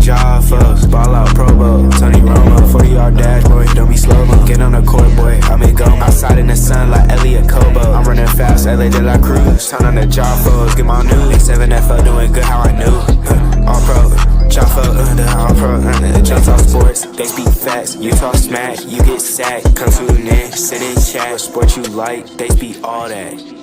JAFFos, ball out Pro Bowl, Tony Romo, 40-yard dash, boy, don't be slow-mo. Get on the court, boy, I make go. Outside in the sun like Elliot Kobo. I'm running fast, LA de la Cruz. Turn on the JAFFos, get my news. A7FL doing good, how I knew. All-Pro JAFFos, the All-Pro, jumps off sports. They speak facts, you talk smack, you get sacked. Come tune in, sit in chat, sport you like, they speak all that.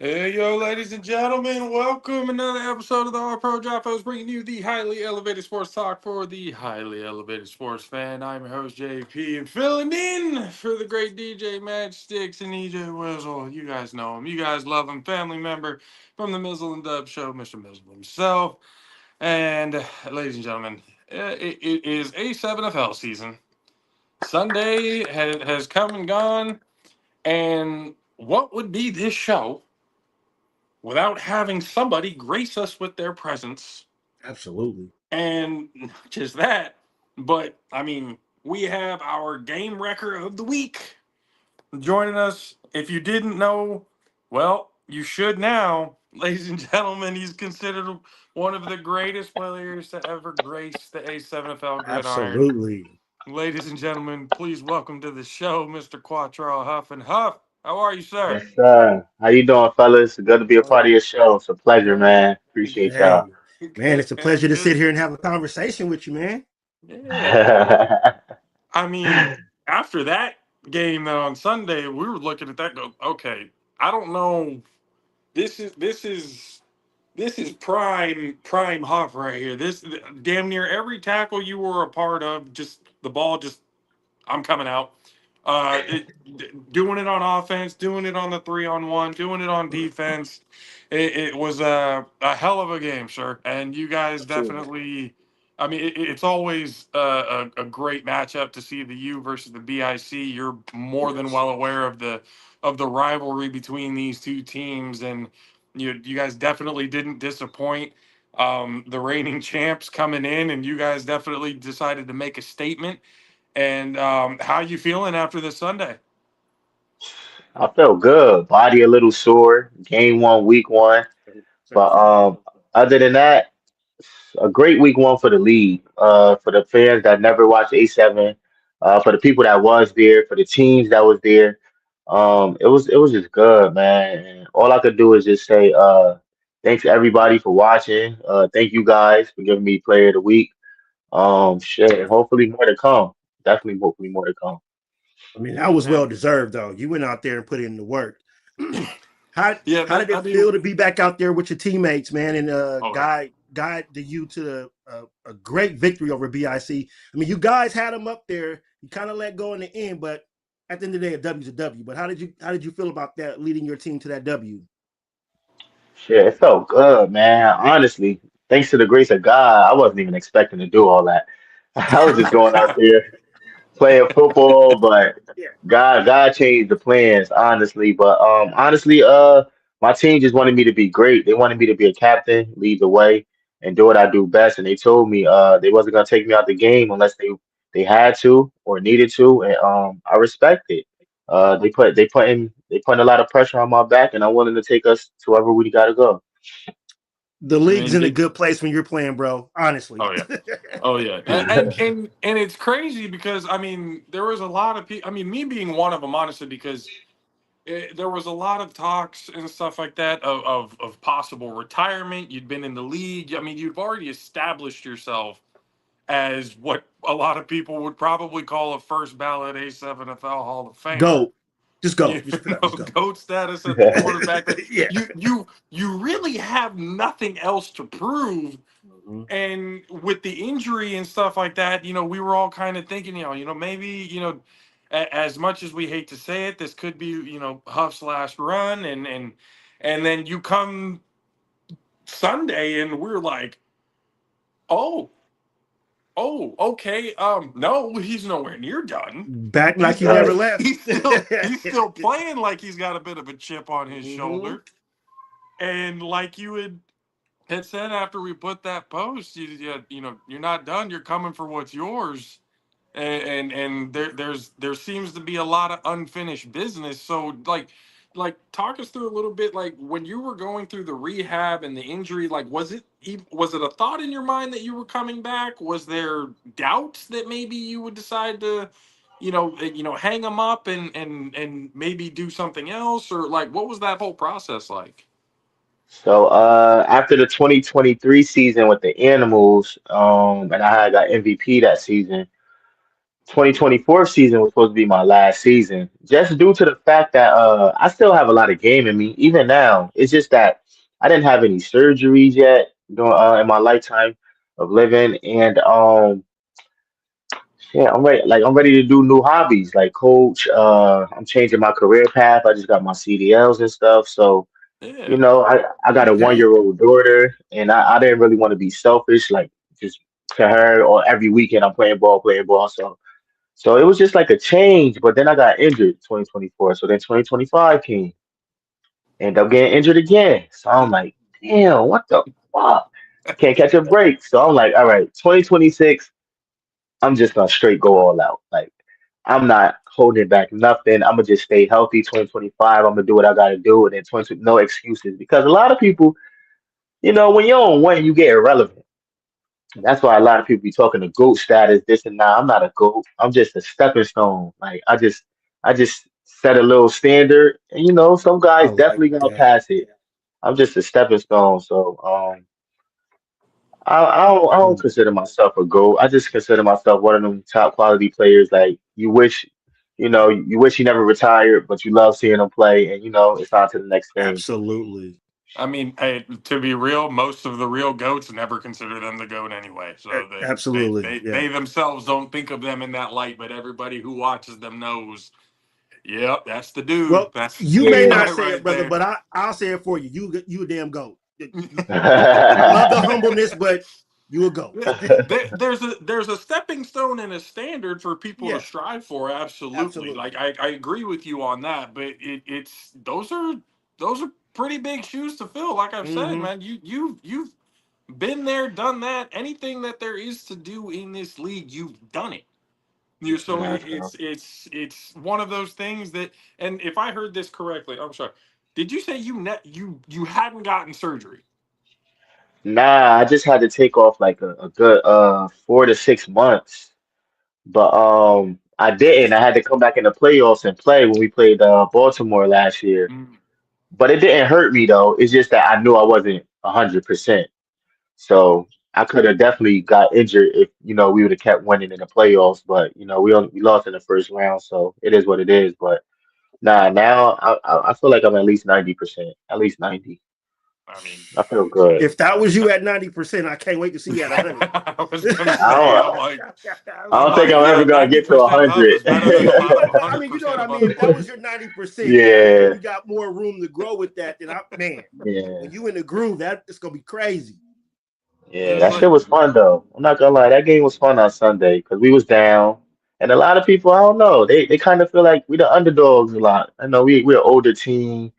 Hey, yo, ladies and gentlemen, welcome another episode of the All-Pro JAFFos, bringing you the highly elevated sports talk for the highly elevated sports fan. I'm your host, JP, and filling in for the great DJ Matchsticks and EJ Wizzle. You guys know him. You guys love him. Family member from the Mizzle and Dub Show, Mr. Mizzle himself. And, ladies and gentlemen, it is A7FL season. Sunday has come and gone, and what would be this show without having somebody grace us with their presence? Absolutely. And not just that, but I mean, we have our game wrecker of the week joining us. If you didn't know, well, you should now. Ladies and gentlemen, he's considered one of the greatest players to ever grace the A7FL gridiron. Absolutely. Ladies and gentlemen, please welcome to the show, Mr. Quatrell Huffin. Huff, how are you, sir? Yes, sir. How you doing, fellas? Good to be a part of your show. It's a pleasure, man. Appreciate Hey, y'all. man, Good, it's a man. pleasure to sit Good. here and have a conversation with you, man. Yeah. I mean, after that game on Sunday, we were looking at that. Go, okay, I don't know. This is prime Huff right here. This damn near every tackle you were a part of, just the ball, just I'm coming out. Doing it on offense, doing it on the 3-on-1, doing it on defense. It was a hell of a game, sir. And you guys Absolutely. definitely. I mean, it's always a great matchup to see the U versus the BIC. You're more than Yes. well aware of the rivalry between these two teams, and you guys definitely didn't disappoint. The reigning champs coming in, and you guys definitely decided to make a statement. And how you feeling after this Sunday? I felt good. Body a little sore. Game one, week one. Same But thing. other than that, a great week one for the league. For the fans that never watched A7, for the people that was there, for the teams that was there. It was just good, man. And all I could do is just say thanks everybody for watching. Thank you guys for giving me player of the week. Shit, hopefully more to come. Definitely, hopefully more to come. I mean, that was Yeah, well deserved, though. You went out there and put in the work. how yeah. how did I it mean, feel to be back out there with your teammates, man, and oh yeah. guide the U to a great victory over BIC? I mean, you guys had them up there. You kind of let go in the end, but at the end of the day, a W's a W. But how did you feel about that, leading your team to that W? Shit, it felt good, man. Honestly, thanks to the grace of God, I wasn't even expecting to do all that. I was just going out there playing football, but Yeah. God changed the plans, honestly. But honestly, my team just wanted me to be great. They wanted me to be a captain, lead the way, and do what I do best. And they told me they wasn't gonna take me out the game unless they had to or needed to, and I respect it. They putting a lot of pressure on my back, and I'm willing to take us to wherever we gotta go. The I league's mean, in a good place when you're playing, bro. Honestly. oh yeah. Oh yeah, and it's crazy because I mean there was a lot of people. I mean, me being one of them, honestly, because there was a lot of talks and stuff like that of possible retirement. You'd been in the league. I mean, you've already established yourself as what a lot of people would probably call a first ballot A7FL Hall of Famer. Go. Just go. You Just put up. know, Just go. goat status at the quarterback. But Yeah. you really have nothing else to prove. Mhm. And with the injury and stuff like that, we were all kind of thinking, maybe, as much as we hate to say it, this could be, Huff's last run, and then you come Sunday, and we're like, oh, okay, no, he's nowhere near done. Back like He's he got, never Right. left. he's still playing like he's got a bit of a chip on his Hmm. shoulder, and like you had said after we put that post, you're not done. You're coming for what's yours, and there seems to be a lot of unfinished business. So like, like talk us through a little bit, like when you were going through the rehab and the injury, like was it a thought in your mind that you were coming back? Was there doubts that maybe you would decide to, hang them up and maybe do something else, or like what was that whole process like? So after the 2023 season with the Animals, and I had got MVP that season. 2024 season was supposed to be my last season, just due to the fact that I still have a lot of game in me, even now. It's just that I didn't have any surgeries yet during, in my lifetime of living, and yeah, I'm ready to do new hobbies, like coach. I'm changing my career path. I just got my CDLs and stuff, so Yeah. I got a Okay. 1 year old daughter, and I didn't really want to be selfish, like just to her or every weekend I'm playing ball. So it was just like a change, but then I got injured 2024. So then 2025 came, and I'm getting injured again. So I'm like, damn, what the fuck? Can't catch a break. So I'm like, all right, 2026, I'm just gonna straight go all out. Like I'm not holding back nothing. I'm gonna just stay healthy. 2025, I'm gonna do what I gotta do, and then 20, no excuses. Because a lot of people, when you don't win, you get irrelevant. That's why a lot of people be talking the GOAT status, this and that. I'm not a GOAT. I'm just a stepping stone. Like I just set a little standard, and some I guys like definitely gonna that. pass it. I'm just a stepping stone. So I don't Mm. consider myself a GOAT. I just consider myself one of them top quality players. Like you wish you never retired, but you love seeing them play, and it's on to the next thing. Absolutely. I mean, hey, to be real, most of the real goats never consider them the goat anyway. So Absolutely. Yeah. they themselves don't think of them in that light, but everybody who watches them knows, yep, that's the dude. Well, That's you the may Yeah. not guy say it, right brother, there. but I'll say it for you. You a damn goat. I love the humbleness, but you a goat. There's a stepping stone and a standard for people to Yeah. strive for. Absolutely, Absolutely. like I agree with you on that. But it's those are pretty big shoes to fill. Like I've said, Mm-hmm. man, you've been there, done that. Anything that there is to do in this league, you've done it. So Nah, so. it's one of those things that. And if I heard this correctly, I'm sorry. Did you say you hadn't gotten surgery? Nah, I just had to take off like a good 4 to 6 months. But I didn't. I had to come back in the playoffs and play when we played Baltimore last year. Mm, But it didn't hurt me though. It's just that I knew I wasn't 100%. So I could have definitely got injured if we would have kept winning in the playoffs. But we lost in the first round, so it is what it is. But nah, now I feel like I'm at least 90%, at least 90. I mean, I feel good. If that was you at 90%, I can't wait to see you at 100. I was gonna I say, don't I I'm don't think like, I'm yeah, ever gonna get to 90% Huff 100. is better than I hundred mean, you know what percent I of mean. other If that was players. your 90%, I think Yeah, you got more room to grow with that. Than man, yeah. when you in the groove, that it's gonna be crazy. Yeah, It's that shit like, was fun though. I'm not gonna lie, that game was fun on Sunday because we was down, and a lot of people, I don't know, they kind of feel like we the underdogs a lot. I know we're an older team.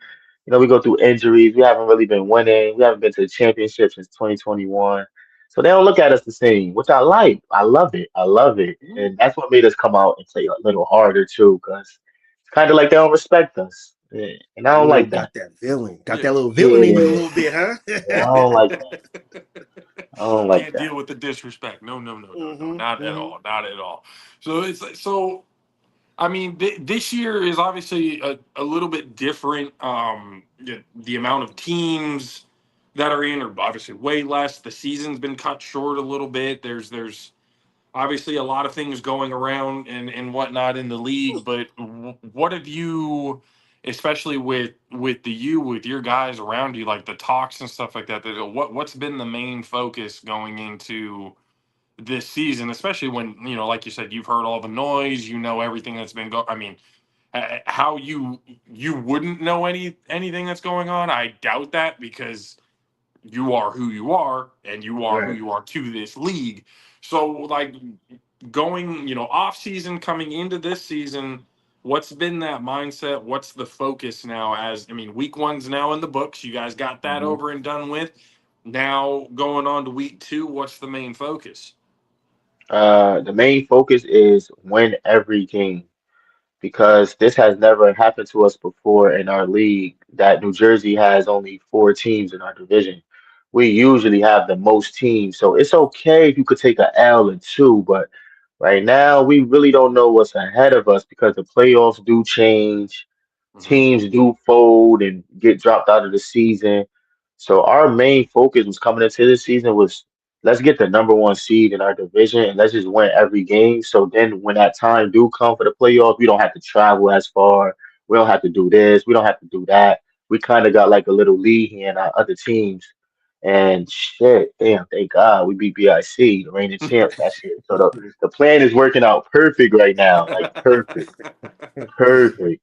We go through injuries. We haven't really been winning. We haven't been to the championship since 2021. So they don't look at us the same, which I like. I love it. I love it, and that's what made us come out and play a little harder too, because it's kind of like they don't respect us, yeah, and I don't Ooh, like that. got that villain. Got yeah. that little villain in you a Yeah, little bit, huh? yeah, I don't like that. I don't like Can't that. deal with the disrespect. No, no, no, no, no, Mm-hmm. not at Mm-hmm. all, not at all. So it's like, so. I mean, this year is obviously a little bit different. The amount of teams that are in are obviously way less. The season's been cut short a little bit. There's obviously a lot of things going around and whatnot in the league. But what have you, especially with your guys around you, like the talks and stuff like that? What's been the main focus going into this season, especially when like you said, you've heard all the noise, everything that's been going. I mean, how you wouldn't know anything that's going on? I doubt that because you are who you are, and you are who Right. you are to this league. So, like going, off season, coming into this season, what's been that mindset? What's the focus now? As I mean, week one's now in the books. You guys got that Mhm. over and done with. Now going on to week two, what's the main focus? The main focus is win every game. because this has never happened to us before in our league that New Jersey has only 4 teams in our division. We usually have the most teams, so it's okay if you could take a L and two, but right now we really don't know what's ahead of us because the playoffs do change, Hmm. teams do fold and get dropped out of the season. So our main focus was coming into this season was let's get the number one seed in our division and let's just win every game. So then when that time do come for the playoffs, we don't have to travel as far. We don't have to do this. We don't have to do that. We kind of got like a little lead here in our other teams. And shit, damn, thank God we beat BIC, the reigning champs that shit. So the plan is working out perfect right now. Like perfect. Perfect.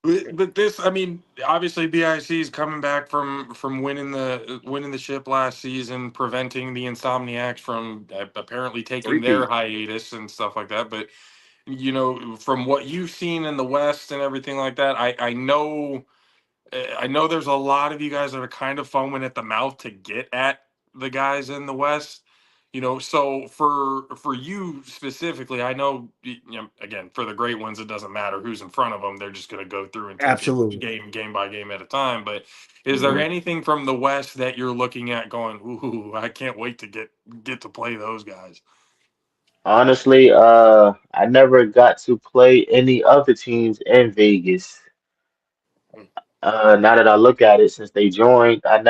But this, I mean, obviously BIC is coming back from winning the ship last season, preventing the Insomniacs from apparently taking their Repeat. hiatus and stuff like that. But from what you've seen in the West and everything like that, I know there's a lot of you guys that are kind of foaming at the mouth to get at the guys in the West. So for you specifically, I know, again, for the great ones, it doesn't matter who's in front of them. They're just going to go through and take it Absolutely. game by game at a time. But is there Mhm. anything from the West that you're looking at going, ooh, I can't wait to get to play those guys? Honestly, I never got to play any other teams in Vegas. Now that I look at it, since they joined, I've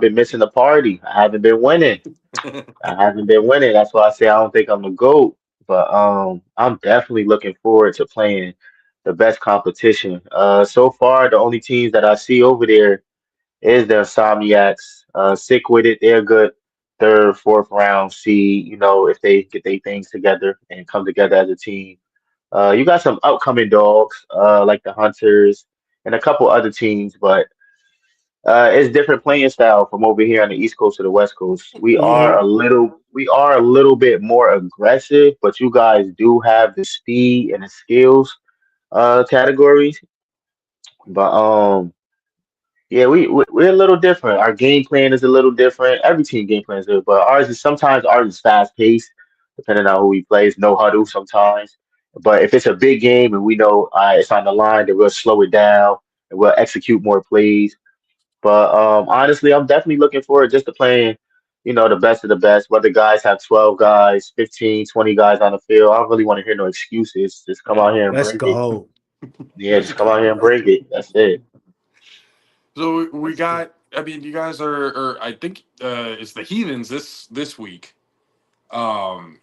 been missing the party. I haven't been winning. I haven't been winning. That's why I say I don't think I'm the GOAT. But I'm definitely looking forward to playing the best competition. So far, the only teams that I see over there is the Insomniacs. Sick with it. They're good third, fourth round seed, if they get their things together and come together as a team. You got some upcoming dogs, like the Hunters and a couple other teams, but it's different playing style from over here on the East Coast to the West Coast. Hmm. We are a little bit more aggressive, but you guys do have the speed and the skills categories. But yeah, we're a little different. Our game plan is a little different. Every team game plan is different, but ours is fast paced, depending on who we play. It's no huddle sometimes. But if it's a big game and we know it's on the line, then we'll slow it down and we'll execute more plays. But honestly, I'm definitely looking forward just to playing, the best of the best. Whether guys have 12 guys, 15, 20 guys on the field, I don't really want to hear no excuses. Just come out here and Let's bring it. go. Yeah, just come out here and bring it. That's it. So we got. I mean, you guys are I think it's the Heathens this week. Um,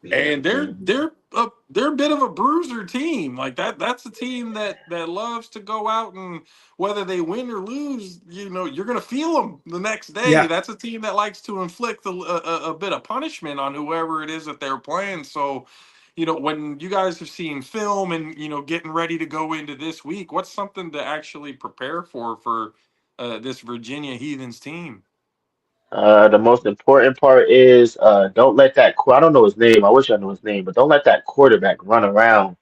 Yeah. and they're a bit of a bruiser team. Like that's a team that loves to go out, and whether they win or lose, you're gonna feel them the next day. Yeah, That's a team that likes to inflict a bit of punishment on whoever it is that they're playing. So, when you guys have seen film and getting ready to go into this week, what's something to actually prepare for this Virginia Heathens team? The most important part is don't let I don't know his name. I wish I knew his name, but don't let that quarterback run around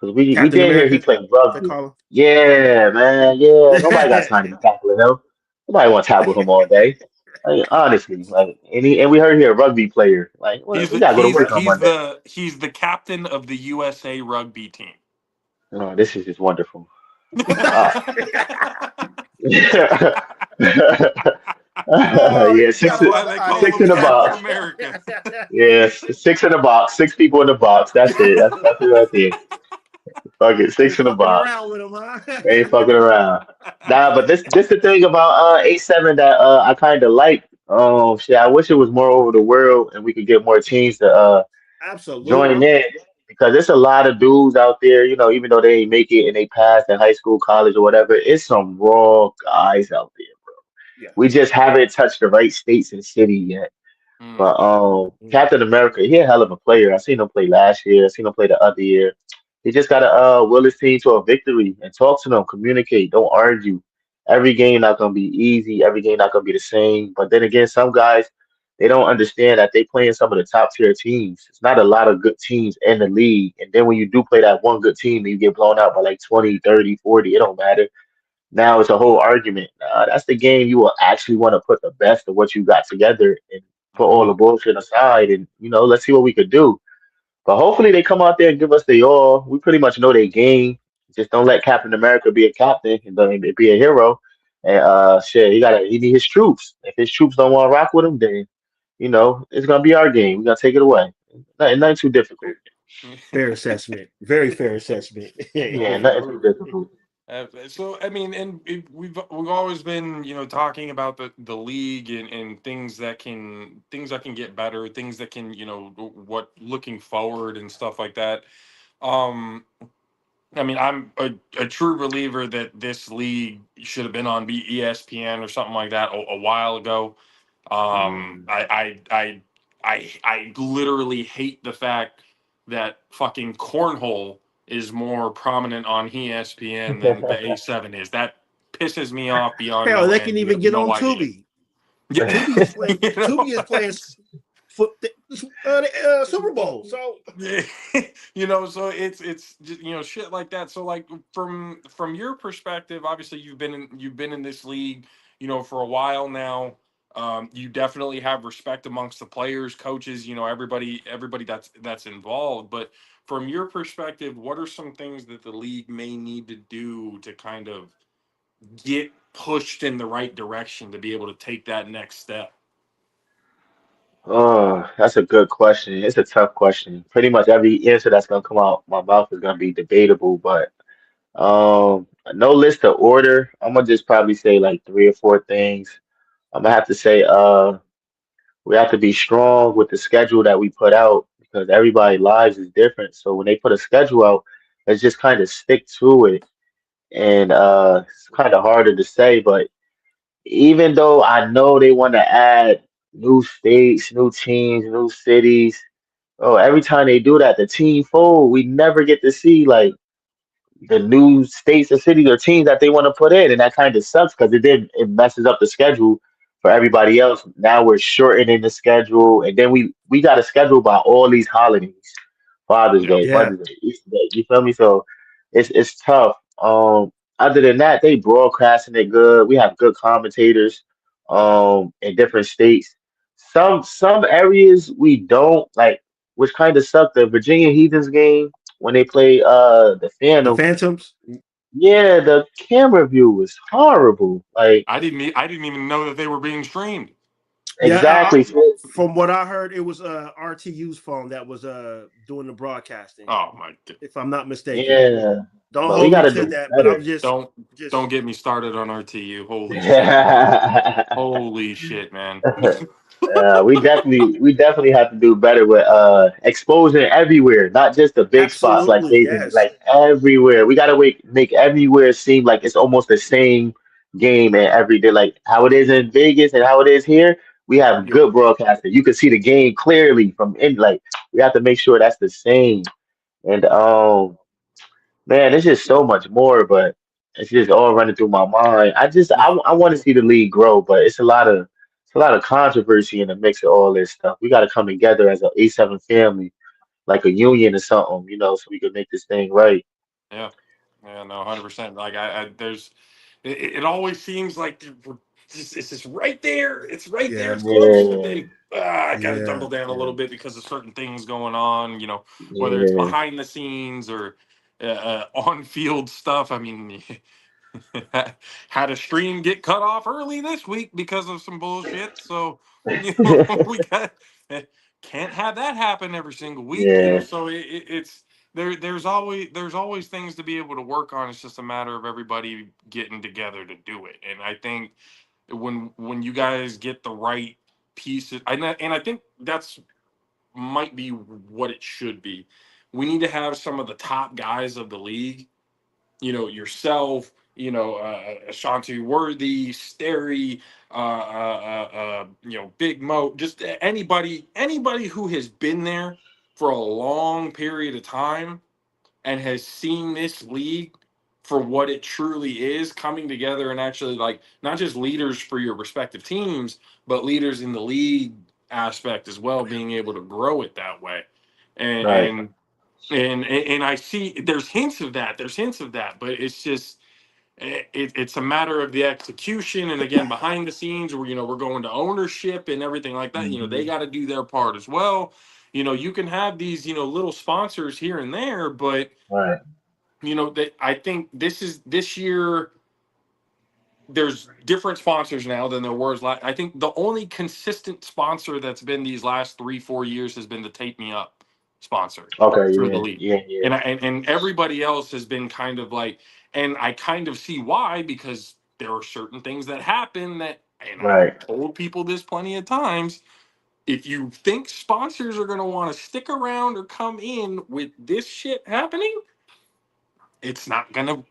because we Captain did hear he America, played they rugby. call Yeah, man. Yeah, nobody got time to him. be tackling him. Nobody want to tackle him all day. Like, honestly, like, and we heard he a rugby player. Like, He's we the gotta go to he's work on he's Monday. the he's the captain of the USA rugby team. Oh, this is just wonderful. Ah, yeah, Oh, yeah, you got That's him why on the they call six him in the audience. Captain box. America. Yes, 6 in the box. 6 people in the box. That's it. That's it right there. Fuck it, six Ain't in the fucking box. around with him, huh? Ain't fucking around. Nah, but this the thing about A7 that I kind of like. Shit, I wish it was more over the world and we could get more teams to join Absolutely. in because there's a lot of dudes out there. Even though they ain't make it and they passed in high school, college, or whatever, it's some raw guys out there. Yeah. We just haven't touched the right states and city yet. Mm. But Mm. Captain America, he a hell of a player. I seen him play last year. I seen him play the other year. He just gotta will his team to a victory and talk to them, communicate, don't argue. Every game not gonna be easy. Every game not gonna be the same. But then again, some guys they don't understand that they playing some of the top tier teams. It's not a lot of good teams in the league. And then when you do play that one good team, and you get blown out by like 20, 30, 40. It don't matter. Now it's a whole argument. That's the game you will actually want to put the best of what you got together and put all Hmm. the bullshit aside and let's see what we could do. But hopefully they come out there and give us the all. We pretty much know their game. Just don't let Captain America be a captain and don't be a hero. And shit, he need his troops. If his troops don't want to rock with him, then it's gonna be our game. We gotta take it away. Nothing too difficult. Fair assessment. Very fair assessment. Yeah, Yeah. nothing too difficult. So I mean, and we've always been talking about the league and things that can get better, things that can what looking forward and stuff like that. Um, I mean, I'm a true believer that this league should have been on ESPN or something like that a while ago. Mm. I literally hate the fact that fucking cornhole is more prominent on ESPN than the A7 is. That pisses me off beyond Hell, no they can end. You even have get no on idea. Tubi. Yeah. Tubi is playing. You know? Tubi is playing foot, Super Bowl. So Yeah. So it's just, shit like that. So like from your perspective, obviously you've been in this league, for a while now. You definitely have respect amongst the players, coaches, everybody that's involved. But from your perspective, what are some things that the league may need to do to kind of get pushed in the right direction to be able to take that next step? Oh, that's a good question. It's a tough question. Pretty much every answer that's gonna come out my mouth is gonna be debatable, but no list of order. I'm gonna just probably say like three or four things. I'm gonna have to say we have to be strong with the schedule that we put out because everybody's lives is different. So when they put a schedule out, let's just kind of stick to it. And it's kind of harder to say, but even though I know they want to add new states, new teams, new cities, oh, every time they do that, the team fold, we never get to see like the new states or cities or teams that they want to put in, and that kind of sucks because it messes up the schedule for everybody else. Now we're shortening the schedule, and then we got a schedule by all these holidays, Father's Yep. Day, yeah, Mother's Day, Easter Day. You feel me? So it's tough. Other than that, they broadcasting it good. We have good commentators, in different states. Some areas we don't like, which kind of suck. The Virginia Heathens game when they play the the Phantom, Phantoms. yeah, the camera view was horrible. Like I didn't even know that they were being streamed. Yeah, exactly. So, from what I heard, it was RTU's phone that was doing the broadcasting. Oh my. If I'm not mistaken. yeah, Don't but we hold me gotta to do that, but better. I'm just Don't just get me started on RTU. Holy shit. Holy shit, man. We definitely have to do better with exposing everywhere, not just the big spots like absolutely they do, yes. like everywhere. We gotta make everywhere seem like it's almost the same game and every day, like how it is in Vegas and how it is here. We have Yep. good broadcasting. You can see the game clearly from in like we have to make sure that's the same. And man, there's just so much more, but it's just all running through my mind. I want to see the league grow, but it's a lot of controversy in the mix of all this stuff. We got to come together as a A7 family, like a union or something, so we can make this thing right. Yeah. Yeah, no, 100%. Like I there's it always seems like it's just right there. It's right there. Yeah, It's close. And Yeah, then I got to yeah, double down a yeah. little bit because of certain things going on, whether it's yeah, behind the scenes or on field stuff. I mean, had a stream get cut off early this week because of some bullshit. So, we got can't have that happen every single week. yeah, So it's there's always things to be able to work on. It's just a matter of everybody getting together to do it. And I think when you guys get the right pieces, and I think that's might be what it should be. We need to have some of the top guys of the league, yourself, Ashanti Worthy, Sterry, Big Mo, just anybody who has been there for a long period of time and has seen this league for what it truly is, coming together and actually like not just leaders for your respective teams, but leaders in the league aspect as well, being able to grow it that way. And right. I see there's hints of that. There's hints of that, but it's just it's a matter of the execution. And again, behind the scenes, where we're going to ownership and everything like that. They Hmm. got to do their part as well. You can have these, little sponsors here and there, but Right. that I think this year there's different sponsors now than there was last. I think the only consistent sponsor that's been these last 3-4 years has been the Tape Me Up sponsor Okay. for the Yeah. league, Yeah. Yeah. and everybody else has been kind of like, and I kind of see why, because there are certain things that happen that, and I've Right. told people this plenty of times. If you think sponsors are going to want to stick around or come in with this shit happening, it's not gonna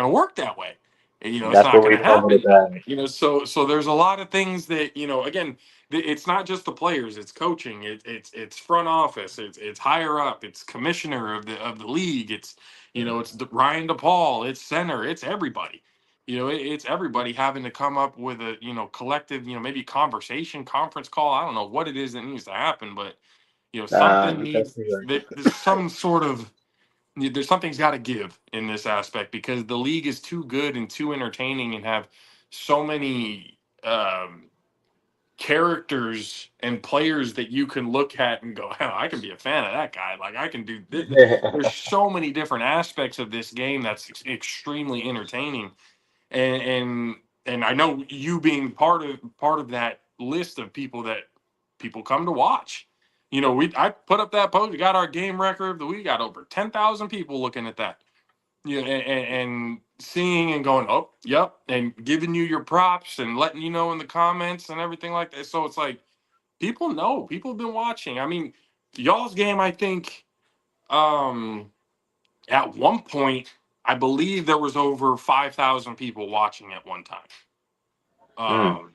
work that way. It's That's not where we gonna come with happen it that back. way. So there's a lot of things that, again, it's not just the players, it's coaching, it's front office, it's higher up, it's commissioner of the league, it's Ryan DePaul, it's center, it's everybody. It's everybody having to come up with a, collective, maybe conversation, conference call. I don't know what it is that needs to happen, but something You're needs, definitely right. there's some sort of, there's something's got to give in this aspect, because the league is too good and too entertaining and have so many characters and players that you can look at and go, oh, I can be a fan of that guy. Like, I can do this. There's so many different aspects of this game that's extremely entertaining, and and I know you being part of that list of people that people come to watch. I put up that post. We got our game record. We got over 10,000 people looking at that. And seeing and going, oh, yep, and giving you your props and letting you know in the comments and everything like that. So it's like, people know, people have been watching. I mean, y'all's game, I think, at one point, I believe there was over 5,000 people watching at one time. Mm.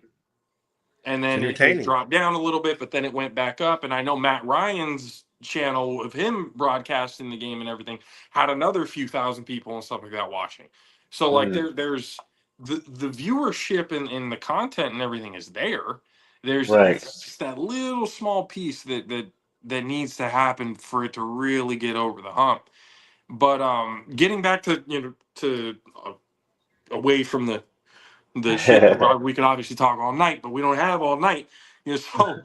And It's then it entertaining. dropped down a little bit, but then it went back up. And I know Matt Ryan's channel of him broadcasting the game and everything had another few thousand people and stuff like that watching. So like Mm. there's the viewership and the content and everything is there. Right. It's just that little small piece that needs to happen for it to really get over the hump. But getting back to, away from the shit that we could obviously talk all night, but we don't have all night. So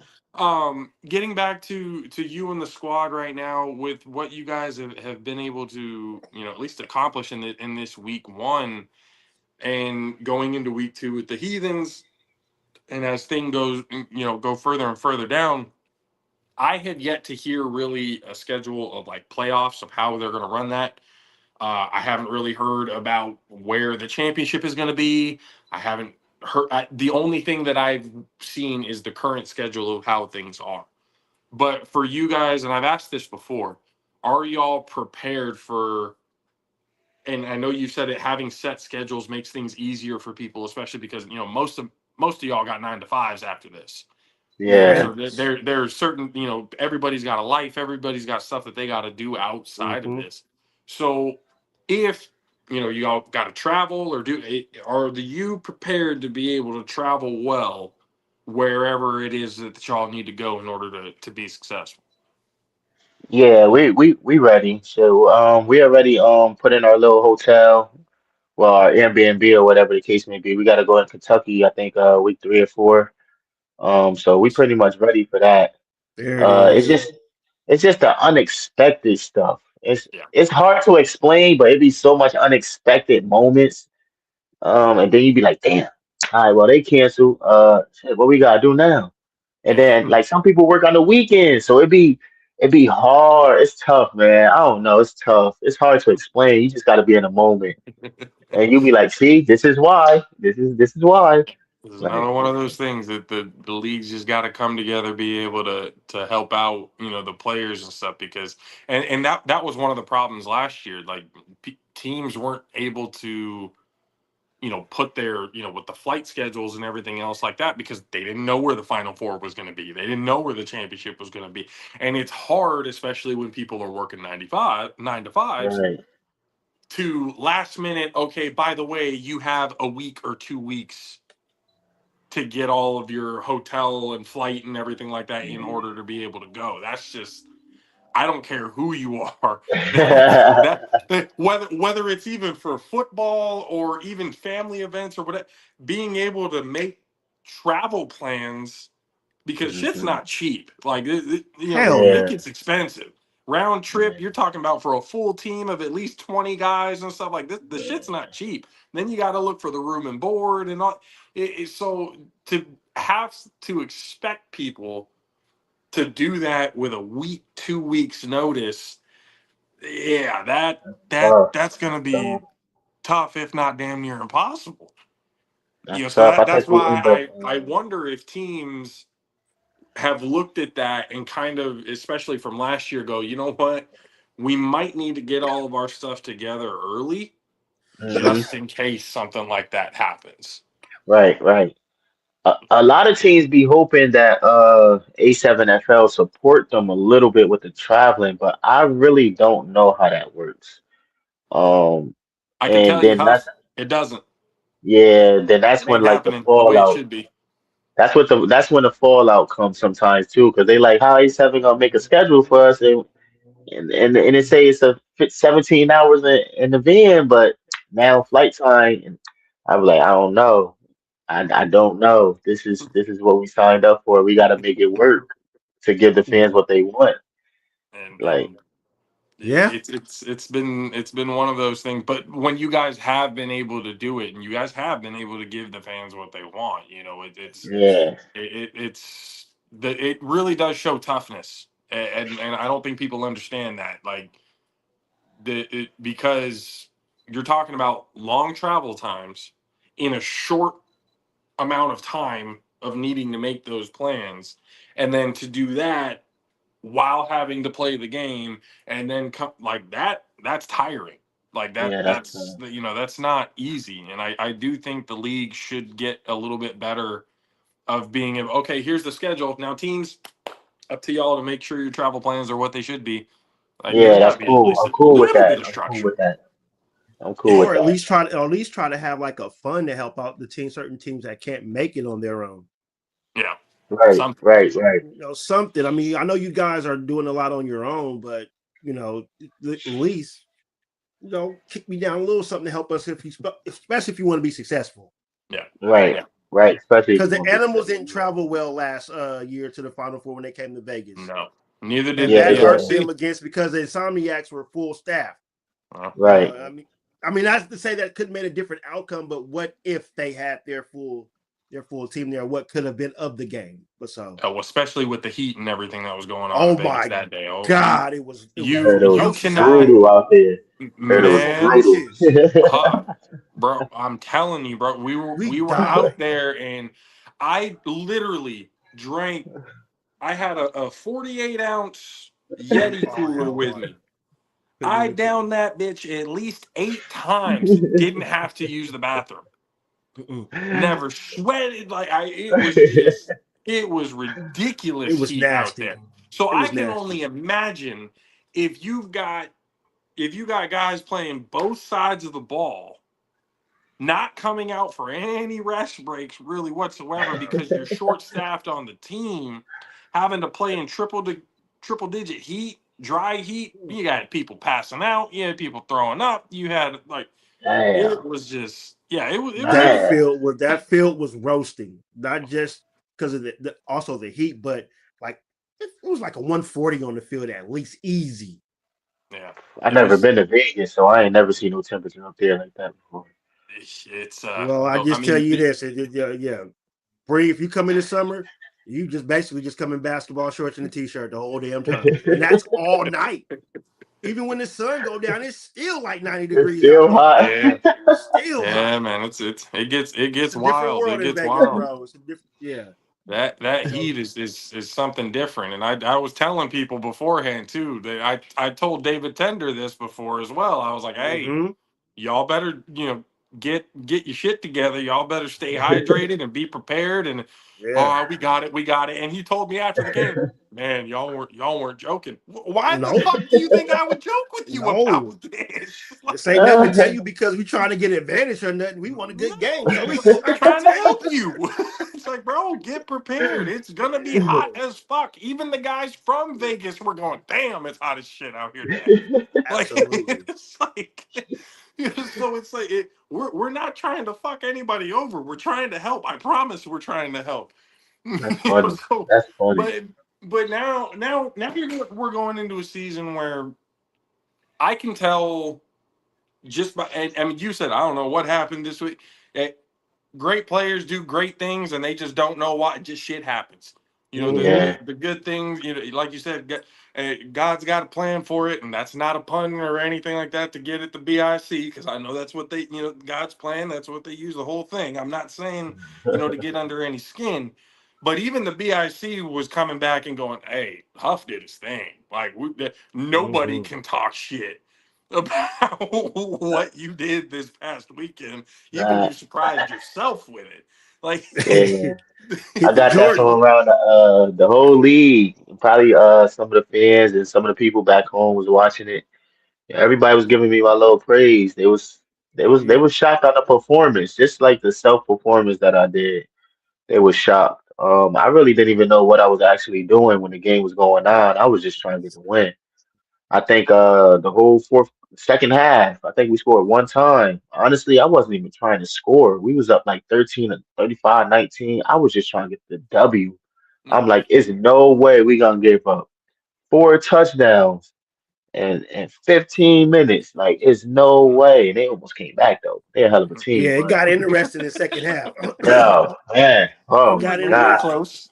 getting back to you and the squad right now, with what you guys have been able to, at least accomplish in this week one, and going into week two with the Heathens, and as thing goes, go further and further down. I had yet to hear really a schedule of like playoffs of how they're going to run that. I haven't really heard about where the championship is going to be. I haven't heard. The only thing that I've seen is the current schedule of how things are. But for you guys, and I've asked this before, are y'all prepared for? And I know you said it. Having set schedules makes things easier for people, especially because most of y'all got 9 to 5s after this. Oh yeah. Yeah. So there's certain, everybody's got a life, everybody's got stuff that they got to do outside of Hmm. this. So if, you all got to travel, or are the you prepared to be able to travel well wherever it is that y'all need to go in order to be successful? Yeah. We ready. So we already put in our little hotel, well, our Airbnb or whatever the case may be. We got to go in Kentucky, I think week 3 or 4. So we pretty much ready for that. There it It's is. just the unexpected stuff. It's Yeah. it's hard to explain, but it'd be so much unexpected moments. And then you'd be like, damn, all right, well they canceled. Shit, what we gotta do now? And Yeah. then like some people work on the weekends, so it'd be hard. It's tough, man. I don't know. It's tough. It's hard to explain. You just gotta be in the moment. And you'll be like, see, this is why. This is why. This is Like, another one of those things that the leagues just got to come together, be able to help out, the players and stuff, because and that was one of the problems last year. Like, teams weren't able to, put their, with the flight schedules and everything else like that, because they didn't know where the Final Four was going to be. They didn't know where the championship was going to be, and it's hard, especially when people are working 9 to 5s, right. to last minute. Okay, by the way, you have a week or 2 weeks to get all of your hotel and flight and everything like that in order to be able to go. That's just, I don't care who you are. That whether it's even for football or even family events or whatever, being able to make travel plans because shit's Mhm. not cheap. Like, Hell it no. Yeah, gets expensive. Round trip, yeah. you're talking about for a full team of at least 20 guys and stuff like this. The shit's not cheap. Then you got to look for the room and board and all. So to have to expect people to do that with a week, 2 weeks notice, yeah, Tough. that's gonna be Tough. tough, if not damn near impossible. That's So tough. I that's think we why end up. I wonder if teams have looked at that and kind of, especially from last year, go, you know what? We might need to get all of our stuff together early Mhm. just in case something like that happens. Right, right. A lot of teams be hoping that A7FL support them a little bit with the traveling, but I really don't know how that works. Um, I can and tell you, then that's Huff, it doesn't. yeah, then that's It when ain't like the happening the way it fallout. should be. That's when the fallout comes sometimes too, because they like how A7 gonna make a schedule for us and it say it's a 17 hours in the van, but now flight time, and I'm like, I don't know. I don't know. This is what we signed up for. We got to make it work to give the fans Mhm. what they want. Like, And Yeah. it's been one of those things. But when you guys have been able to do it, and you guys have been able to give the fans what they want, yeah, it really does show toughness, and I don't think people understand that. Like because you're talking about long travel times in a short amount of time of needing to make those plans, and then to do that while having to play the game, and then come like that's tiring. Like yeah, that's that's not easy. And I do think the league should get a little bit better of being able, okay, here's the schedule now, teams, up to y'all to make sure your travel plans are what they should be. Like there's yeah. got to That's be at cool. least I'm a cool with little that. bit of I'm cool structure. with that. I'm cool Yeah. with Or that. at least try to have like a fund to help out the team, certain teams that can't make it on their own. Yeah, Right, something. right, right. Something. I mean, I know you guys are doing a lot on your own, but at least kick me down a little something to help us especially if you want to be successful. Yeah, Right, yeah. right. Especially if Because you the want to be Animals successful. didn't travel well last year to the Final Four when they came to Vegas, No, neither did and the Yeah, they that hurt did. them DRC. against because the Insomniacs were full staff. Well, Right. I mean, that's to say that could have made a different outcome, but what if they had their full team there? What could have been of the game? But well, especially with the heat and everything that was going on in oh Vegas my that day. Oh, God, it was Heard it was you ferocious. cannot, brutal out there. Heard it It was was man. brutal. ferocious. Bro, I'm telling you, bro. We were We we were out died. there, and I literally drank. I had a 48-ounce Yeti Oh cooler hell with no! me. Couldn't I even. downed that bitch at least 8 times. Didn't have to use the bathroom. Mm-mm. Never sweated like I. It was It ridiculous was heat out nasty. there. So It I was can nasty. only imagine if you've got guys playing both sides of the ball, not coming out for any rest breaks really whatsoever because you're short staffed on the team, having to play in triple digit heat, dry heat. You got people passing out. You had people throwing up. You had like Damn. it was just yeah. It was That easy. Man. field was roasting, not just because of also the heat, but like it was like a 140 on the field at least, easy. Yeah, I it never was. been to Vegas, so I ain't never seen no temperature up there like that before. It's Well, I I just tell mean you this, yeah, Bree, if you come in the summer, you just basically just come in basketball shorts and a t-shirt the whole damn time, and that's all night. Even when the sun go down, it's still like 90 It's degrees out still there. hot. yeah. Still hot. Yeah, man, it gets It's a different wild. It world in gets Vegas, wild. bro. It's a different, yeah. That So, heat is something different. And I was telling people beforehand too that I told David Tender this before as well. I was like, hey, mm-hmm. y'all better, get your shit together. Y'all better stay hydrated and be prepared. And Yeah. oh, we got it. And he told me after the game, man, y'all weren't joking. Why the Nope. fuck do you think I would joke with you No. about this? This ain't nothing to tell you because we trying to get advantage or nothing. We want a good game. No, So we we're trying to trying to tell help you. It's like, bro, get prepared. It's gonna be hot as fuck. Even the guys from Vegas were going, damn, it's hot as shit out here today. Like absolutely. it's like so it's like we're not trying to fuck anybody over. We're trying to help. I promise we're trying to help. That's You know, funny. That's funny. but now we're going into a season where I can tell just by, and I mean, you said I don't know what happened this week. Eh, Great players do great things, and they just don't know why. Just shit happens. You know, Yeah. the good things. You know, like you said, God's got a plan for it, and that's not a pun or anything like that to get at the BIC, because I know that's what they, you know, God's plan. That's what they use the whole thing. I'm not saying, you know, to get under any skin, but even the BIC was coming back and going, "Hey, Huff did his thing. Like nobody Mhm. can talk shit about what you did this past weekend. Even Nah, you surprised yourself with it. Like, yeah. I Hit the got that from Jordan. around the whole league. Probably some of the fans and some of the people back home was watching it. Everybody was giving me my little praise. They Yeah. was shocked on the performance, just like the self performance that I did. They was shocked. I really didn't even know what I was actually doing when the game was going on. I was just trying to get the win. I think the whole second half, I think we scored one time. Honestly, I wasn't even trying to score. We was up like 13 and 35, 19. I was just trying to get the W. I'm like, it's no way we gonna give up four touchdowns and 15 minutes. Like, it's no way. And they almost came back though. They're a hell of a team, Yeah, it but got interesting in the second half. yo, man, It oh I'm my got like, we were God. interesting. close.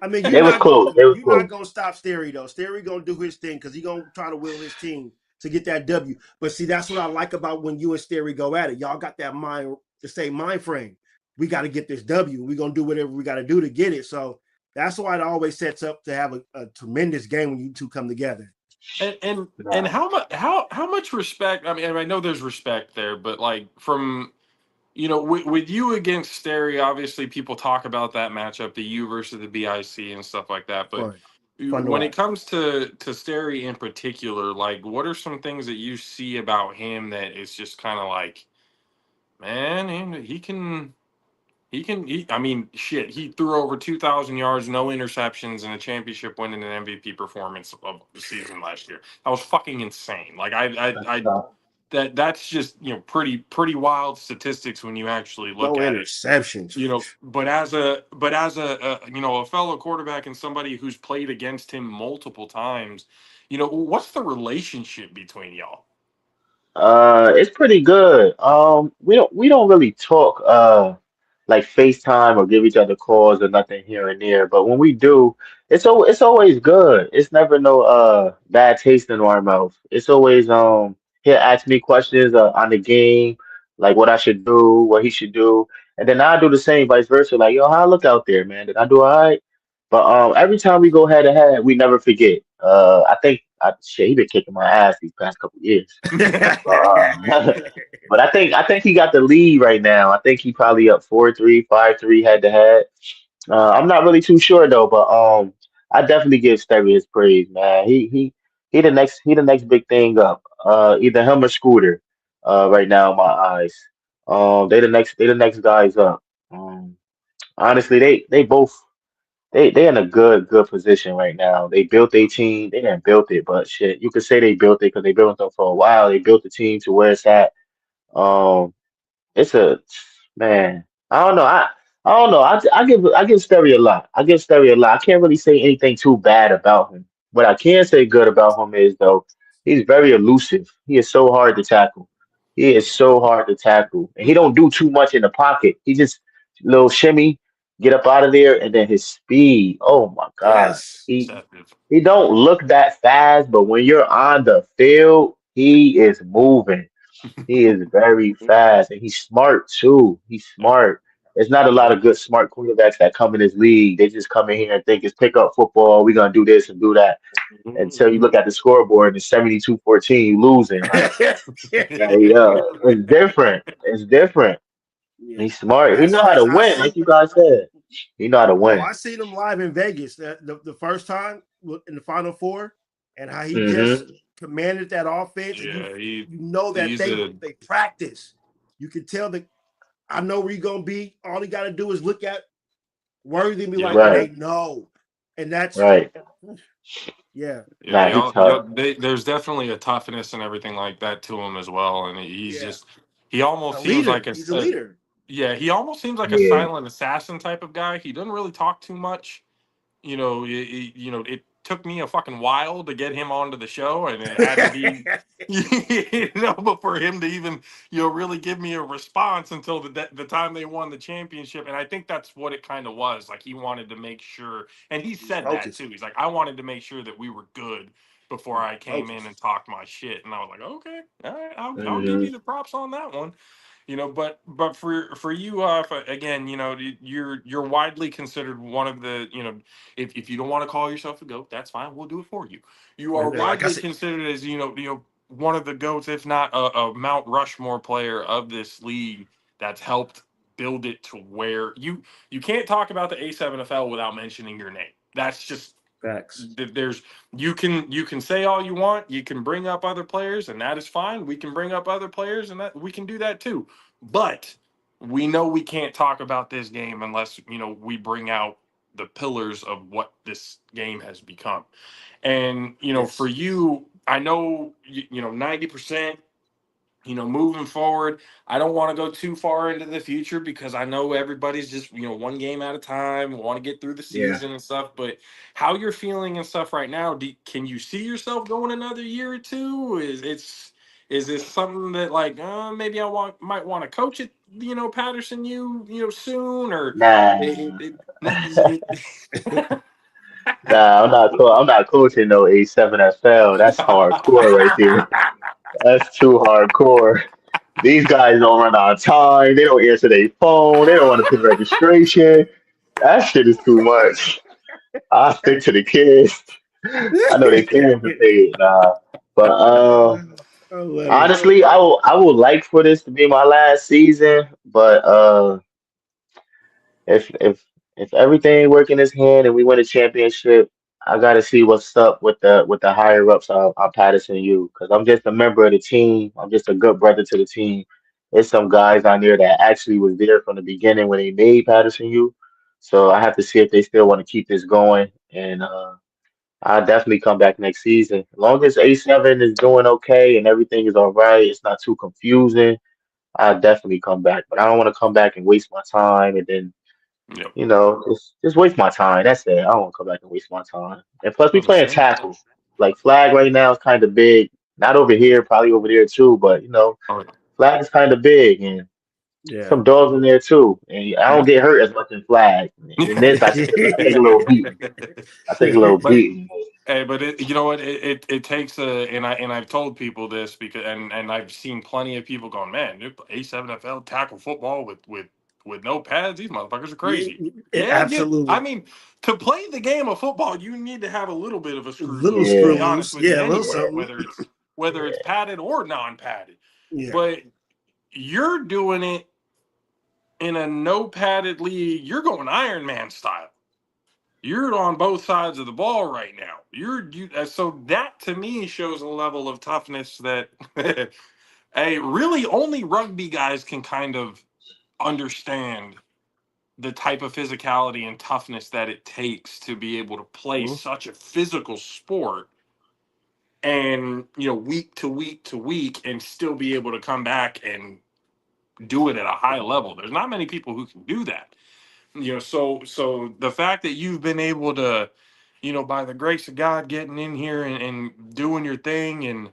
I mean, They was close. They was you're not close. gonna stop Sterry though. Sterry gonna do his thing because he gonna try to will his team to get that W. But see, that's what I like about when you and Sterry go at it. Y'all got that mind, the same mind frame. We got to get this W. We're gonna do whatever we got to do to get it. So that's why it always sets up to have a tremendous game when you two come together. And Nah. how much respect? I mean, I know there's respect there, but like from, you know, with you against Sterry, obviously people talk about that matchup, the U versus the BIC and stuff like that. But Fun, fun to when it watch. comes to Sterry in particular, like what are some things that you see about him that is just kind of like, man, he can. I mean, shit. He threw over 2,000 yards, no interceptions, and a championship winning and MVP performance of the season last year. That was fucking insane. Like That's tough. that's just, you know, pretty wild statistics when you actually No look at it. interceptions. You know, but as a you know, a fellow quarterback and somebody who's played against him multiple times, you know, what's the relationship between y'all? It's pretty good. We don't really talk like FaceTime or give each other calls or nothing here and there. But when we do, it's always good. It's never no bad taste in our mouth. It's always he'll ask me questions on the game, like what I should do, what he should do, and then I do the same, vice versa. Like, yo, how I look out there, man? Did I do all right? But every time we go head to head, we never forget. I think shit, he been kicking my ass these past couple years. But I think he got the lead right now. I think he probably up 4-3, 5-3 head to head. I'm not really too sure though, but I definitely give Stevie his praise, man. He the next big thing up. Either him or Scooter. Right now in my eyes. They the next guys up. Honestly, they both they in a good position right now. They built a team. They didn't built it, but shit, you could say they built it because they built it for a while. They built the team to where it's at. Um, it's a man. I don't know. I don't know. I give Sterry a lot. I give Sterry a lot. I can't really say anything too bad about him. What I can say good about him is though he's very elusive. He is so hard to tackle. He is so hard to tackle, and he don't do too much in the pocket. He just little shimmy, get up out of there, and then his speed. Oh my God, Yes. he don't look that fast, but when you're on the field, he is moving. He is very fast and he's smart too. He's smart. There's not a lot of good smart quarterbacks that come in this league. They just come in here and think it's pick up football. We're gonna do this and do that. Until you look at the scoreboard and it's 72-14, you losing. Like, yeah, it's different. It's different. Yeah. He's smart. He That's know how to that's I win, see. like you guys said. He know how to Oh, win. I seen him live in Vegas the first time in the Final Four, and how he just Hmm. commanded that offense, and Yeah, you know that he's they a they practice. You can tell that I know where you're gonna be. All he got to do is look at Worthy and be yep. like, Right, they know, and that's right. yeah, Yeah, Nah, he y'all tough. there's definitely a toughness and everything like that to him as well, and he's yeah, just he almost a seems leader. like He's a leader. Yeah, he almost seems like a Yeah. silent assassin type of guy. He doesn't really talk too much. It took me a fucking while to get him onto the show, and it had to be, but for him to even, really give me a response until the time they won the championship. And I think that's what it kind of was. Like, he wanted to make sure, and he He's said that focused. too. He's like, I wanted to make sure that we were good before I came in and Focused. talked my shit. And I was like, okay, all right, I'll give Hmm. you the props on that one. But for you, again, you're widely considered one of the, if you don't want to call yourself a goat, that's fine. We'll do it for you. You are Like I widely said, considered as, one of the goats, if not a Mount Rushmore player of this league that's helped build it to where you can't talk about the A7FL without mentioning your name. That's just facts. there's you can say all you want, you can bring up other players, and that is fine. We can bring up other players, and that we can do that too. But we know we can't talk about this game unless we bring out the pillars of what this game has become. And for Yes. you, I know 90%, moving forward. I don't want to go too far into the future because I know everybody's just, one game at a time, want to get through the Yeah. season and stuff. But how you're feeling and stuff right now, can you see yourself going another year or two? Is this something that, like, maybe might want to coach it, Paterson U, soon, or Nah. it- Nah, I'm not coaching no A7FL. That's hardcore right there. That's too hardcore. These guys don't run on time. They don't answer their phone. They don't want to pay registration. That shit is too much. I stick to the kids. I know they parents to pay it. Nah. But I love it. honestly, I would like for this to be my last season. But if if if everything work in his hand and we win a championship, I gotta see what's up with the higher ups on Paterson U because I'm just a member of the team. I'm just a good brother to the team. There's some guys on there that actually was there from the beginning when they made Paterson U. So I have to see if they still want to keep this going. And I'll definitely come back next season. As long as A7 is doing okay and everything is all right, it's not too confusing, I'll definitely come back. But I don't want to come back and waste my time and then Yep. just waste my time. That's it. I don't want to come back and waste my time. And plus, we playing Understand. tackle. Like flag right now is kind of big. Not over here, probably over there too. But All right. flag is kind of big, and Yeah. some dogs in there too. And I don't get hurt as much in flag. In this, I take a little beating. I take a little But beating. hey, but you know what? It takes and I've told people this because and I've seen plenty of people going, man, A7FL tackle football with no pads. These motherfuckers are Yeah, crazy. Yeah, yeah. I absolutely. mean, to play the game of football, you need to have a little bit of a screw Little loose. To screw be Yeah, honest loose. with you, Yeah, a little anyway, something. whether it's padded or non-padded, Yeah. but you're doing it in a no padded league. You're going Iron Man style. You're on both sides of the ball right now. So that to me shows a level of toughness that really only rugby guys can kind of understand the type of physicality and toughness that it takes to be able to play Mhm. such a physical sport and week to week to week and still be able to come back and do it at a high level. There's not many people who can do that. So the fact that you've been able to, by the grace of God, getting in here and doing your thing and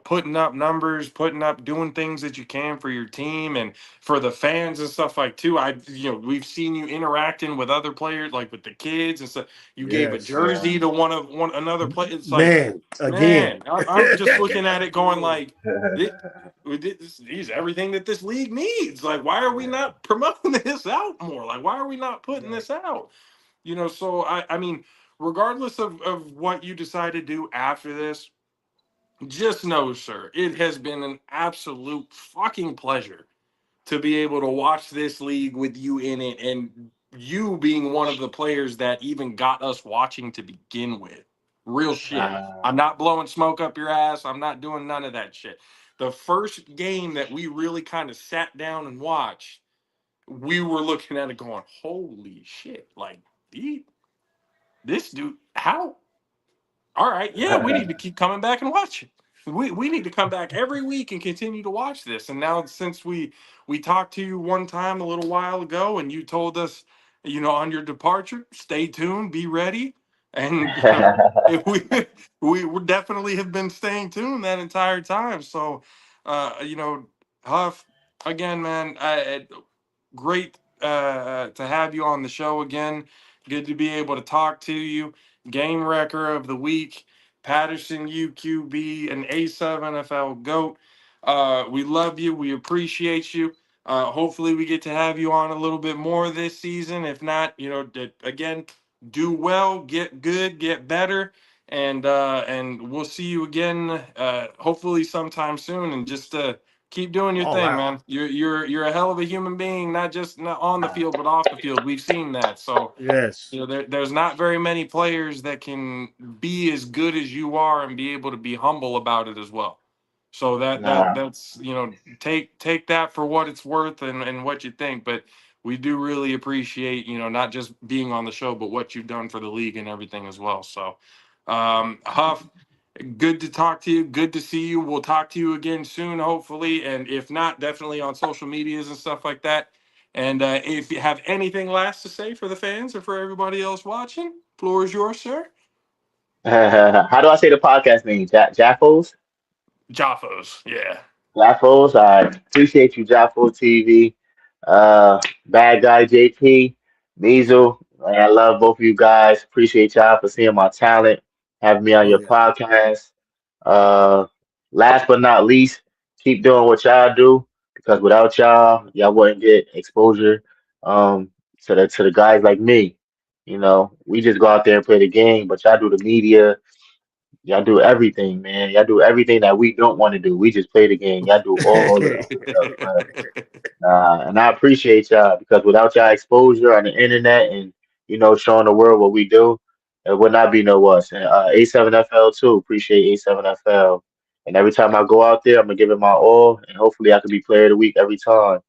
putting up numbers, putting up doing things that you can for your team and for the fans and stuff like too. We've seen you interacting with other players, like with the kids and stuff. You gave a Yes. jersey to one another player. It's like, Man, again. man, I'm just looking at it going Again. like, these everything that this league needs. Like, why are we not promoting this out more? Like, why are we not putting this out? So I mean, regardless of what you decide to do after this, just know, sir, it has been an absolute fucking pleasure to be able to watch this league with you in it and you being one of the players that even got us watching to begin with. Real shit. I'm not blowing smoke up your ass. I'm not doing none of that shit. The first game that we really kind of sat down and watched, we were looking at it going, holy shit. Like, this dude, how? All right. Yeah, we need to keep coming back and watching. we need to come back every week and continue to watch this. And now since we talked to you one time a little while ago, and you told us, on your departure, stay tuned, be ready, and if we would definitely have been staying tuned that entire time. So, Huff, again, man, great to have you on the show again. Good to be able to talk to you. Game wrecker of the week, Paterson U QB, an A7 NFL GOAT. We love you. We appreciate you. Hopefully, we get to have you on a little bit more this season. If not, again, do well, get good, get better, and we'll see you again. Hopefully, sometime soon. And just keep doing your Oh thing, wow. man. You're a hell of a human being, not on the field, but off the field. We've seen that. So Yes. there's not very many players that can be as good as you are and be able to be humble about it as well. So Nah. that's take that for what it's worth and what you think. But we do really appreciate not just being on the show, but what you've done for the league and everything as well. So, Huff, good to talk to you. Good to see you. We'll talk to you again soon, hopefully. And if not, definitely on social medias and stuff like that. And if you have anything last to say for the fans or for everybody else watching, floor is yours, sir. How do I say the podcast name? Jaffos? Jaffos, yeah. Jaffos. I appreciate you, Jaffo TV. Bad guy JP, Measle. I love both of you guys. Appreciate y'all for seeing my talent, having me on Oh your yeah. podcast. Uh, Last but not least, keep doing what y'all do because without y'all, y'all wouldn't get exposure to the guys like me. We just go out there and play the game, but y'all do the media. Y'all do everything, man. Y'all do everything that we don't want to do. We just play the game. Y'all do all the other stuff, man. And I appreciate y'all because without y'all exposure on the internet and showing the world what we do, it would not be no us. And A7FL too. Appreciate A7FL. And every time I go out there, I'm gonna give it my all, and hopefully I can be player of the week every time.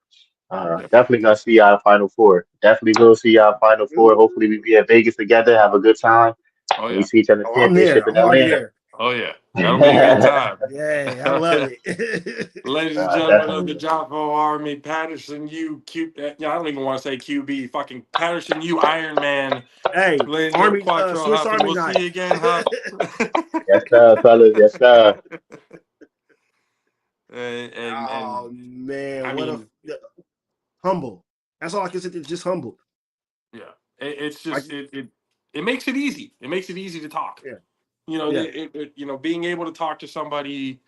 Definitely gonna see y'all Final Four. Definitely will see y'all Final Four. Hopefully we be at Vegas together, have a good time, Oh and we yeah. see each other in Oh, the I'm there. championship in I'm already Atlanta. there. Oh yeah. That'll be a good time. Yeah, I love it. Ladies and gentlemen of the Definitely. Jaffa Army, Patterson U Q. I don't even want to say QB. Fucking Patterson U Iron Man. Hey, Ladies and gentlemen, Army, Quatrell Swiss Huffin. Army We'll see you knife. again, Huff. Yes, sir, fellas. Yes, sir. Oh And man, I what a mean, humble. That's all I can say. Just humble. yeah, it's Like, just it makes it easy. It makes it easy to talk. yeah, yeah, Being able to talk to somebody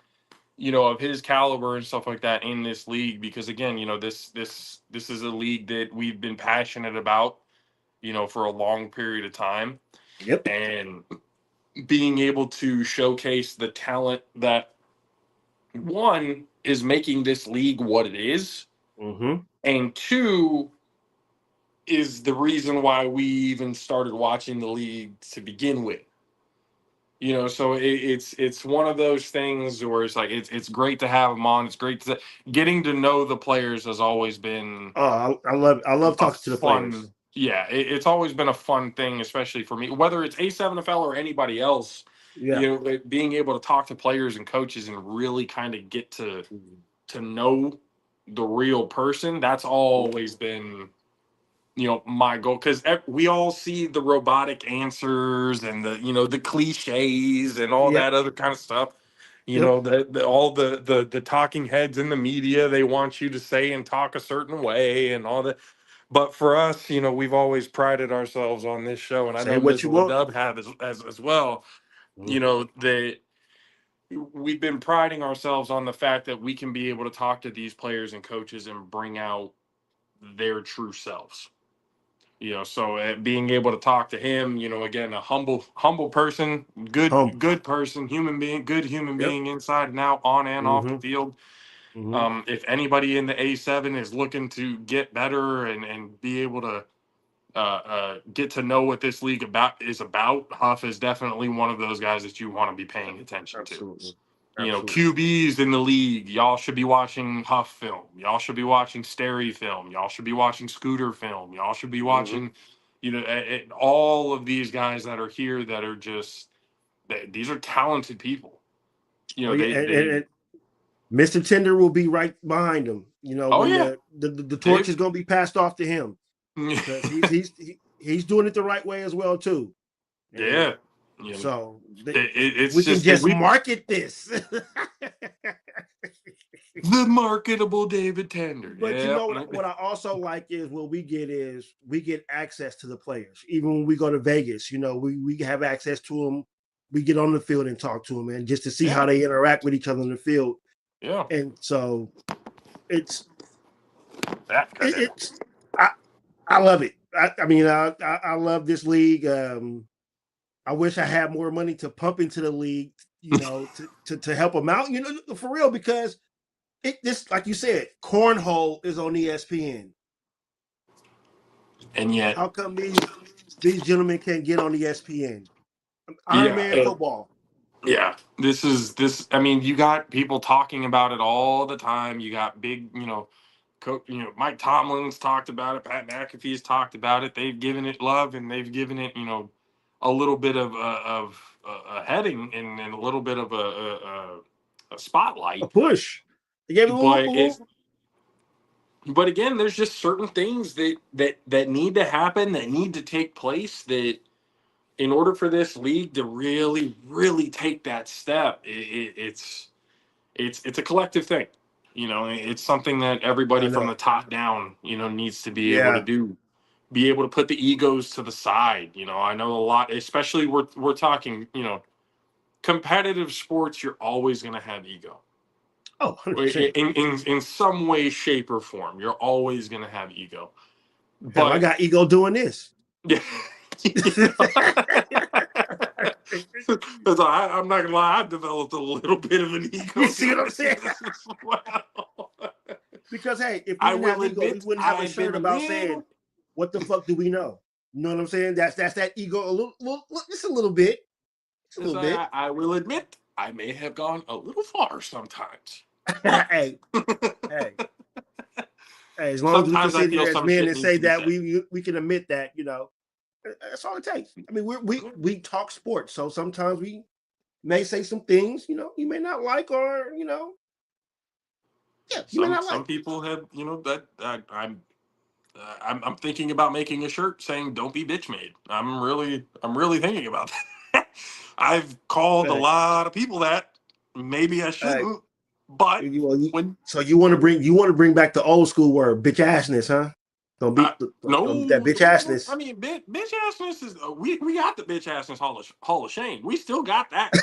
of his caliber and stuff like that in this league, because again, this is a league that we've been passionate about, for a long period of time, yep. and being able to showcase the talent that one is making this league what it is, Mm-hmm. and two is the reason why we even started watching the league to begin with. So it's one of those things where it's like it's great to have them on. It's great to getting to know the players has always been Oh, I love a talking to the players. fun. Yeah, it's always been a fun thing, especially for me, whether it's A7FL or anybody else. Yeah. Being able to talk to players and coaches and really kind of get to know the real person. That's always been my goal, because we all see the robotic answers and the cliches and all Yep. that other kind of stuff. Yep. All the talking heads in the media, they want you to say and talk a certain way and all that. But for us, we've always prided ourselves on this show, and I Say know what you Mizzle and want. Dub have as well. Mhm. That we've been priding ourselves on the fact that we can be able to talk to these players and coaches and bring out their true selves. So being able to talk to him, again, a humble person, Humble. good person, human being, good human Yep. being inside and out, on and off the Mm-hmm. field. Mm-hmm. If anybody in the A7 is looking to get better and be able to get to know what this league is about, Huff is definitely one of those guys that you want to be paying attention to. Absolutely. Absolutely. QBs in the league, y'all should be watching Huff film. Y'all should be watching Sterry film. Y'all should be watching Scooter film. Y'all should be Mm-hmm. watching, all of these guys that are here that are just, these are talented people. You Oh know, yeah, they and Mr. Tender will be right behind him. You know, oh when yeah, the torch they've is going to be passed off to him because he's doing it the right way as well too. And yeah. You know, so if it's we can just just we market this. the marketable David Tender. But you Yeah. know what I also like is what we get access to the players. Even when we go to Vegas, you know, we have access to them. We get on the field and talk to them, and just to see how they interact with each other in the field. Yeah. And so it's That kind of. it's I love it. I mean, I love this league. I wish I had more money to pump into the league, you know, to help them out, you know, for real, because this, like you said, cornhole is on ESPN. And yet, How come these gentlemen can't get on ESPN? Iron Man yeah, football. yeah. This. I mean, you got people talking about it all the time. You got big, Mike Tomlin's talked about it. Pat McAfee's talked about it. They've given it love, and they've given it, a little bit of a heading and a little bit of a A spotlight. push. They gave it a But little. but again, there's just certain things that need to happen, that need to take place, that in order for this league to really, really take that step, it's a collective thing. It's something that everybody I from know. the top down, needs to be able to Yeah. do. Be able to put the egos to the side. I know a lot, especially we're talking, competitive sports. You're always going to have ego. Oh, 100%. In some way, shape, or form, you're always going to have ego. Hell, I But got ego doing this. yeah. I'm not gonna lie, I've developed a little bit of an ego. You see what I'm saying? As well. Because hey, if we I didn't have will ego, we admit, wouldn't have a I've been shirt a about little. saying, "What the fuck do we know?" You know what I'm saying? That's that ego a little, just a little bit, just a little bit. I will admit, I may have gone a little far sometimes. hey, hey, as long as we can Sometimes I sit feel here as some men shit and needs say to be that said. we can admit that, you know, that's all it takes. I mean, we talk sports, so sometimes we may say some things, you know, you may not like, or you know, yeah, you may not Some like. people have, I'm thinking about making a shirt saying "Don't be bitch made." I'm really thinking about that. I've called a Hey, lot of people that. Maybe I hey, shouldn't, but you, when so you want to bring back the old school word, bitch assness, huh? Don't be that bitch no, I assness. mean, bitch assness is we got the bitch assness hall of shame. We still got that.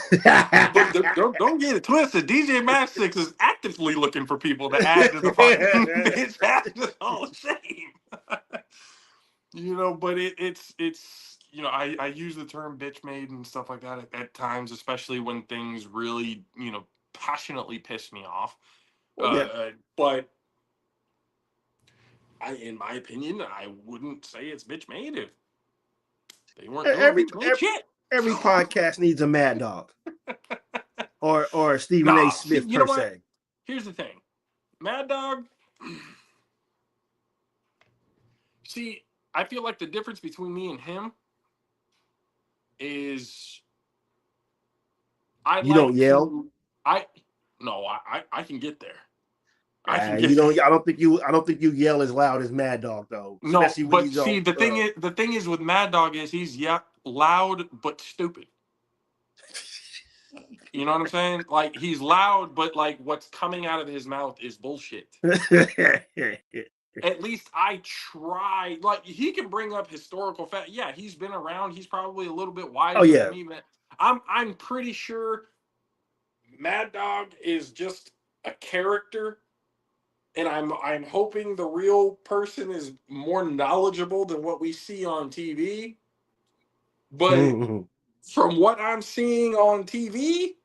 But don't get it twisted. DJ Matchsticks is actively looking for people to add to the fucking bitch assness hall of shame. But it's I use the term bitch made and stuff like that at times, especially when things really passionately piss me off. Yeah, But in my opinion, I wouldn't say it's bitch made if they weren't doing every bitch made shit. every podcast needs a mad dog or Stephen A. Nah, see, Smith you know per what? se. Here's the thing, Mad Dog. See, I feel like the difference between me and him is I You don't like yell. to I no I can get there. I can You get don't. I don't think you yell as loud as Mad Dog though, no, especially when but he's see on. the thing is with Mad Dog is he's loud but stupid. You know what I'm saying? Like he's loud, but like what's coming out of his mouth is bullshit. At least I try. Like he can bring up historical fact. Yeah, he's been around. He's probably a little bit Oh wiser than yeah, me, but I'm pretty sure Mad Dog is just a character, and I'm hoping the real person is more knowledgeable than what we see on TV. But from what I'm seeing on TV,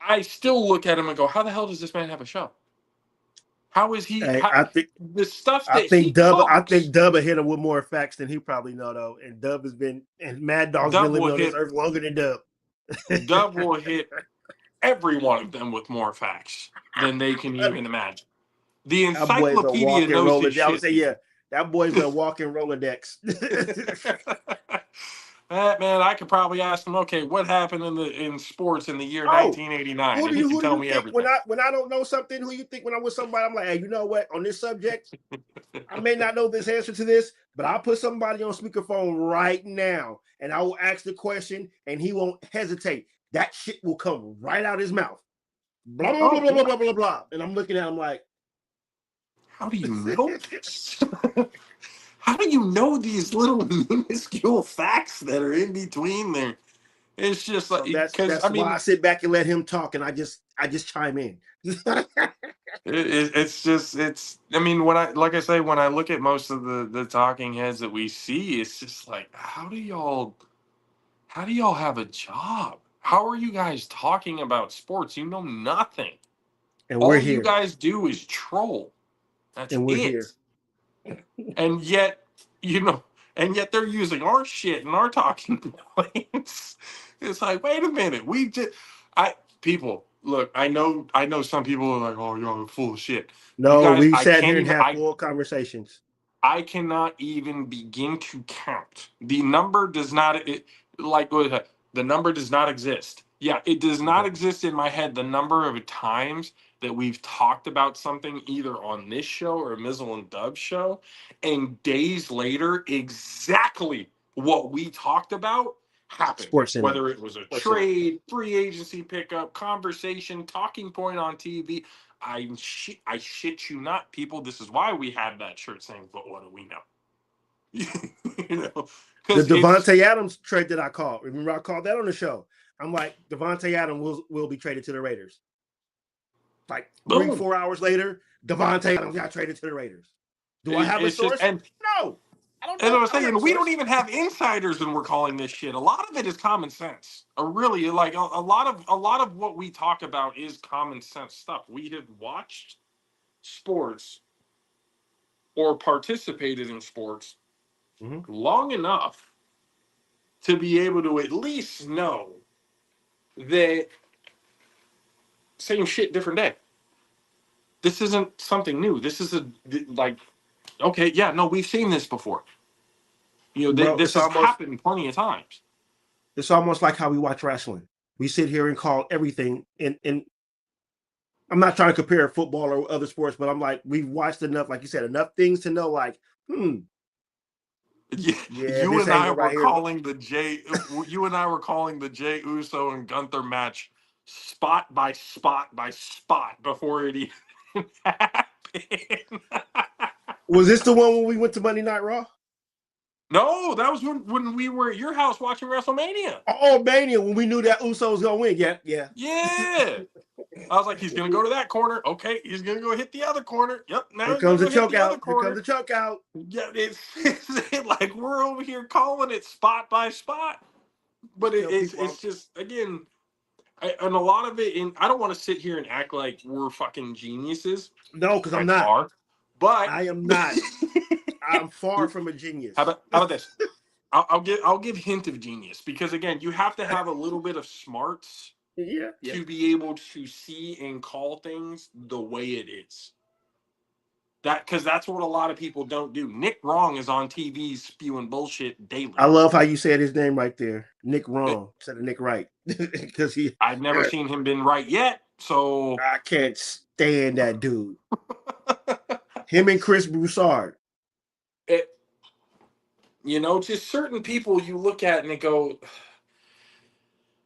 I still look at him and go, "How the hell does this man have a show? How is he? hey, How, the stuff I that he think talks." Dub hit him with more facts than he probably know though, and Mad Dog's been Dub living will on this hit. earth longer than Dub. Dub will hit every one of them with more facts than they can even imagine. The That boy's a encyclopedia walking knows his Rolodex. I would shit, say, people. yeah, that boy's a walking Rolodex. Man, I could probably ask them. Okay, what happened in sports in the year Oh, 1989, and he who can do tell you me think when everything. I don't know something? Who you think when I'm with somebody? I'm like, hey, you know what? On this subject, I may not know this answer to this, but I'll put somebody on speakerphone right now, and I will ask the question, and he won't hesitate. That shit will come right out his mouth. Blah blah blah Oh blah blah yeah. blah blah blah. And I'm looking at him like, How do you know this? How do you know these little minuscule facts that are in between there? It's just like so because that's I why mean I sit back and let him talk, and I just chime in. it's I mean when I like I say when I look at most of the talking heads that we see, it's just like how do y'all have a job? How are you guys talking about sports? You know nothing. And we're All you here, guys do is troll. That's and we're it. here. And yet, you know, and yet they're using our shit and our talking points. It's like, wait a minute, we just, I people look. I know. Some people are like, oh, y'all are full of shit. You No, guys, we sat here and had full conversations. I cannot even begin to count. The number does not like what is that? The number does not exist. Yeah, it does not Okay. exist in my head. The number of times that we've talked about something either on this show or Mizzle and Dub show, and days later, exactly what we talked about happened. Sports Center. Whether it was a Sports Center. trade, free agency pickup, conversation, talking point on TV, I shit you not, people. This is why we had that shirt saying, "But what do we know?" You know, The because it's Devontae Adams trade that I called. Remember, I called that on the show. I'm like, Devontae Adams will be traded to the Raiders. Like three, boom. 4 hours later, Devontae Adams got traded to the Raiders. Do I have a It's just source? No, I don't and know. I was I don't have a saying we don't source. even have insiders, and we're calling this shit. A lot of it is common sense. Really, like a lot of what we talk about is common sense stuff. We have watched sports or participated in sports long enough to be able to at least know that same shit, different day. This isn't something new. This is like, okay, yeah, no, we've seen this before. You know, Bro, this has happened plenty of times. it's almost like how we watch wrestling. We sit here and call everything, and I'm not trying to compare football or other sports, but I'm like, we've watched enough, like you said, enough things to know, like, yeah, You this and I angle right were here. calling the you and I were calling the Jay Uso and Gunther match spot by spot by spot before it even happened. Was this the one when we went to Monday Night Raw? No, that was when we were at your house watching WrestleMania. Oh, Mania, when we knew that Uso was gonna win. Yeah, yeah. Yeah. I was like, he's gonna go to that corner. Okay, he's gonna go hit the other corner. Yep, now Here he's gonna comes the go hit choke the other out. Here comes corner. the choke out. Yeah, it's like we're over here calling it spot by spot, but Tell people it's just again, and a lot of it. And I don't want to sit here and act like we're fucking geniuses. no, because You I'm guys not. are, but I am not. I'm far from a genius. how about this? I'll give hint of genius because again, you have to have a little bit of smarts Yeah, yeah. to be able to see and call things the way it is. That because that's what a lot of people don't do. Nick Wrong is on TV spewing bullshit I daily. love how you said his name right there. Nick Wrong instead of Nick Right. Because I've never seen him been right yet, so I can't stand that dude. Him and Chris Broussard. it just certain people you look at and they go,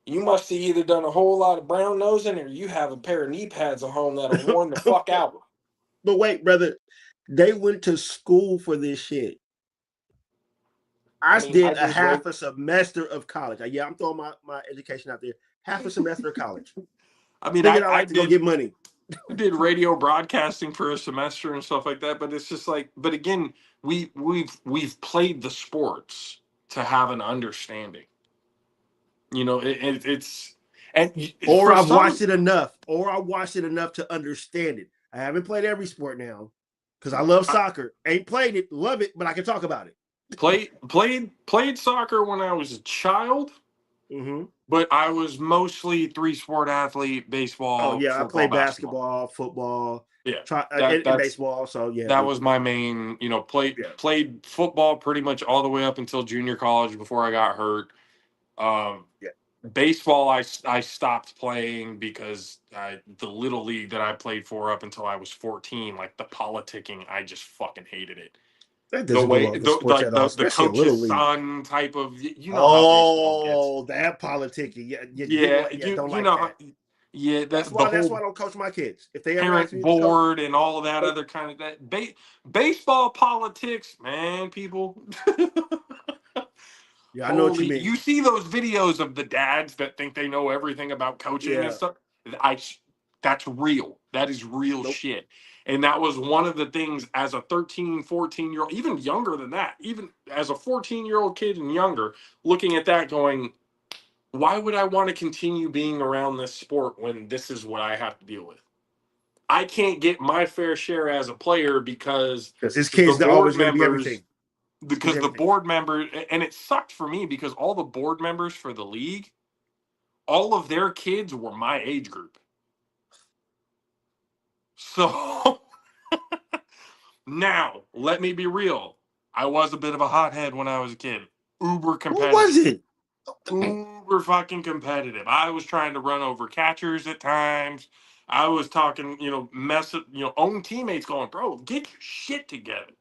you must have either done a whole lot of brown nosing or you have a pair of knee pads at home that are worn the fuck out. But wait, brother, they went to school for this shit. I I mean, I did a did right. half a semester of college. Yeah, I'm throwing my education out there. Half a semester of college. I mean, Thinking I I like to go get money. did radio broadcasting for a semester and stuff like that, but it's just like, but again, we've played the sports to have an understanding. It's and Or for I've watched some it enough. Or I watched it enough to understand it. I haven't played every sport now because I love I soccer. Ain't played it, love it, but I can talk about it. played soccer when I was a child, Mm-hmm. but I was mostly three sport athlete: Oh baseball, yeah, I football, play basketball. basketball, football. Yeah, in baseball. So yeah, that was my main. Played football pretty much all the way up until junior college before I got hurt. Yeah. Baseball, I stopped playing because the little league that I played for up until I was 14, like the politicking, I just fucking hated it. That The doesn't way belong to sports at all, the especially a little coach's league. son type of, how baseball gets. Oh, that politicking. Yeah, Yeah, don't you like know, that. yeah, That's the why I whole don't coach my kids. If they ever ask parent me to coach, board and all of that other kind of baseball politics, man, people. yeah, I know what you Holy, mean. you see those videos of the dads that think they know everything about coaching and Yeah. stuff. That's real. That is real Nope. shit. And that was one of the things as a 13, 14-year-old, even younger than that, even as a 14-year-old kid and younger, looking at that going, why would I want to continue being around this sport when this is what I have to deal with? I can't get my fair share as a player because His the kids are always board going to be members everything. because the board member, and it sucked for me because all the board members for the league, all of their kids were my age group. So now, let me be real. I was a bit of a hothead when I was a kid. Uber What was competitive. it? Uber fucking competitive. I was trying to run over catchers at times. I was talking, own teammates going, bro, get your shit together.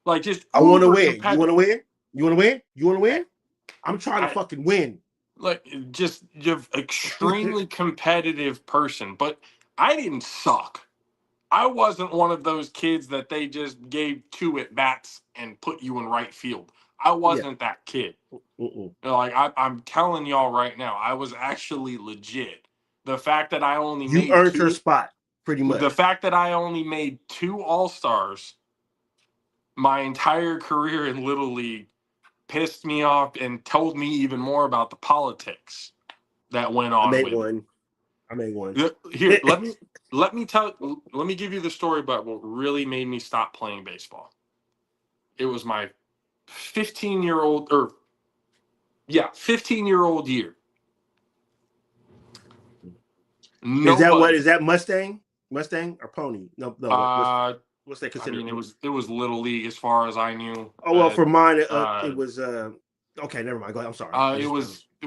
Like just I want to uber win. You want to competitive. win? You want to win? You want to win? I'm trying to fucking win. Like just extremely competitive person, but I didn't suck. I wasn't one of those kids that they just gave 2 at bats and put you in right field. I Yeah. wasn't that kid. Like I'm telling y'all right now, I was actually legit. The fact that I only You made earned your 2, spot pretty much. the fact that I only made 2 All-Stars my entire career in Little League pissed me off and told me even more about the politics that went I on made with it. one. I made one. Here, let me give you the story about what really made me stop playing baseball. It was my 15-year-old 15-year-old year. Nobody. Is that Mustang? Mustang or Pony? No. What's that I considered? mean, it was Little League as far as I knew. Oh well, for mine, it was okay. Never mind. Go ahead. I'm sorry.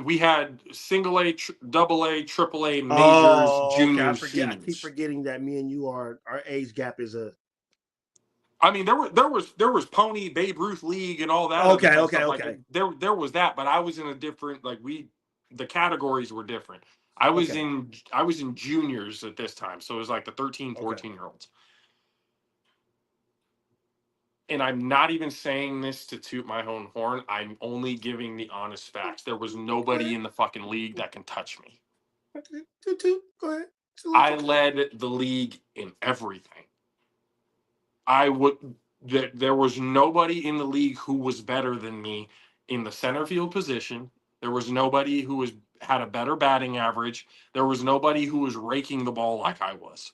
We had single A, double A, triple A, majors, Oh, okay. juniors, I keep seniors. forgetting that me and you our age gap is a. I mean, there was Pony, Babe Ruth League, and all that other kind of stuff. Okay. Like there was that, but I was in a different the categories were different. I was in juniors at this time, so it was like the 13, 14-year-olds. And I'm not even saying this to toot my own horn. I'm only giving the honest facts. There was nobody in the fucking league that can touch me. Go ahead. I led the league in everything. There was nobody in the league who was better than me in the center field position. There was nobody who had a better batting average. There was nobody who was raking the ball like I was.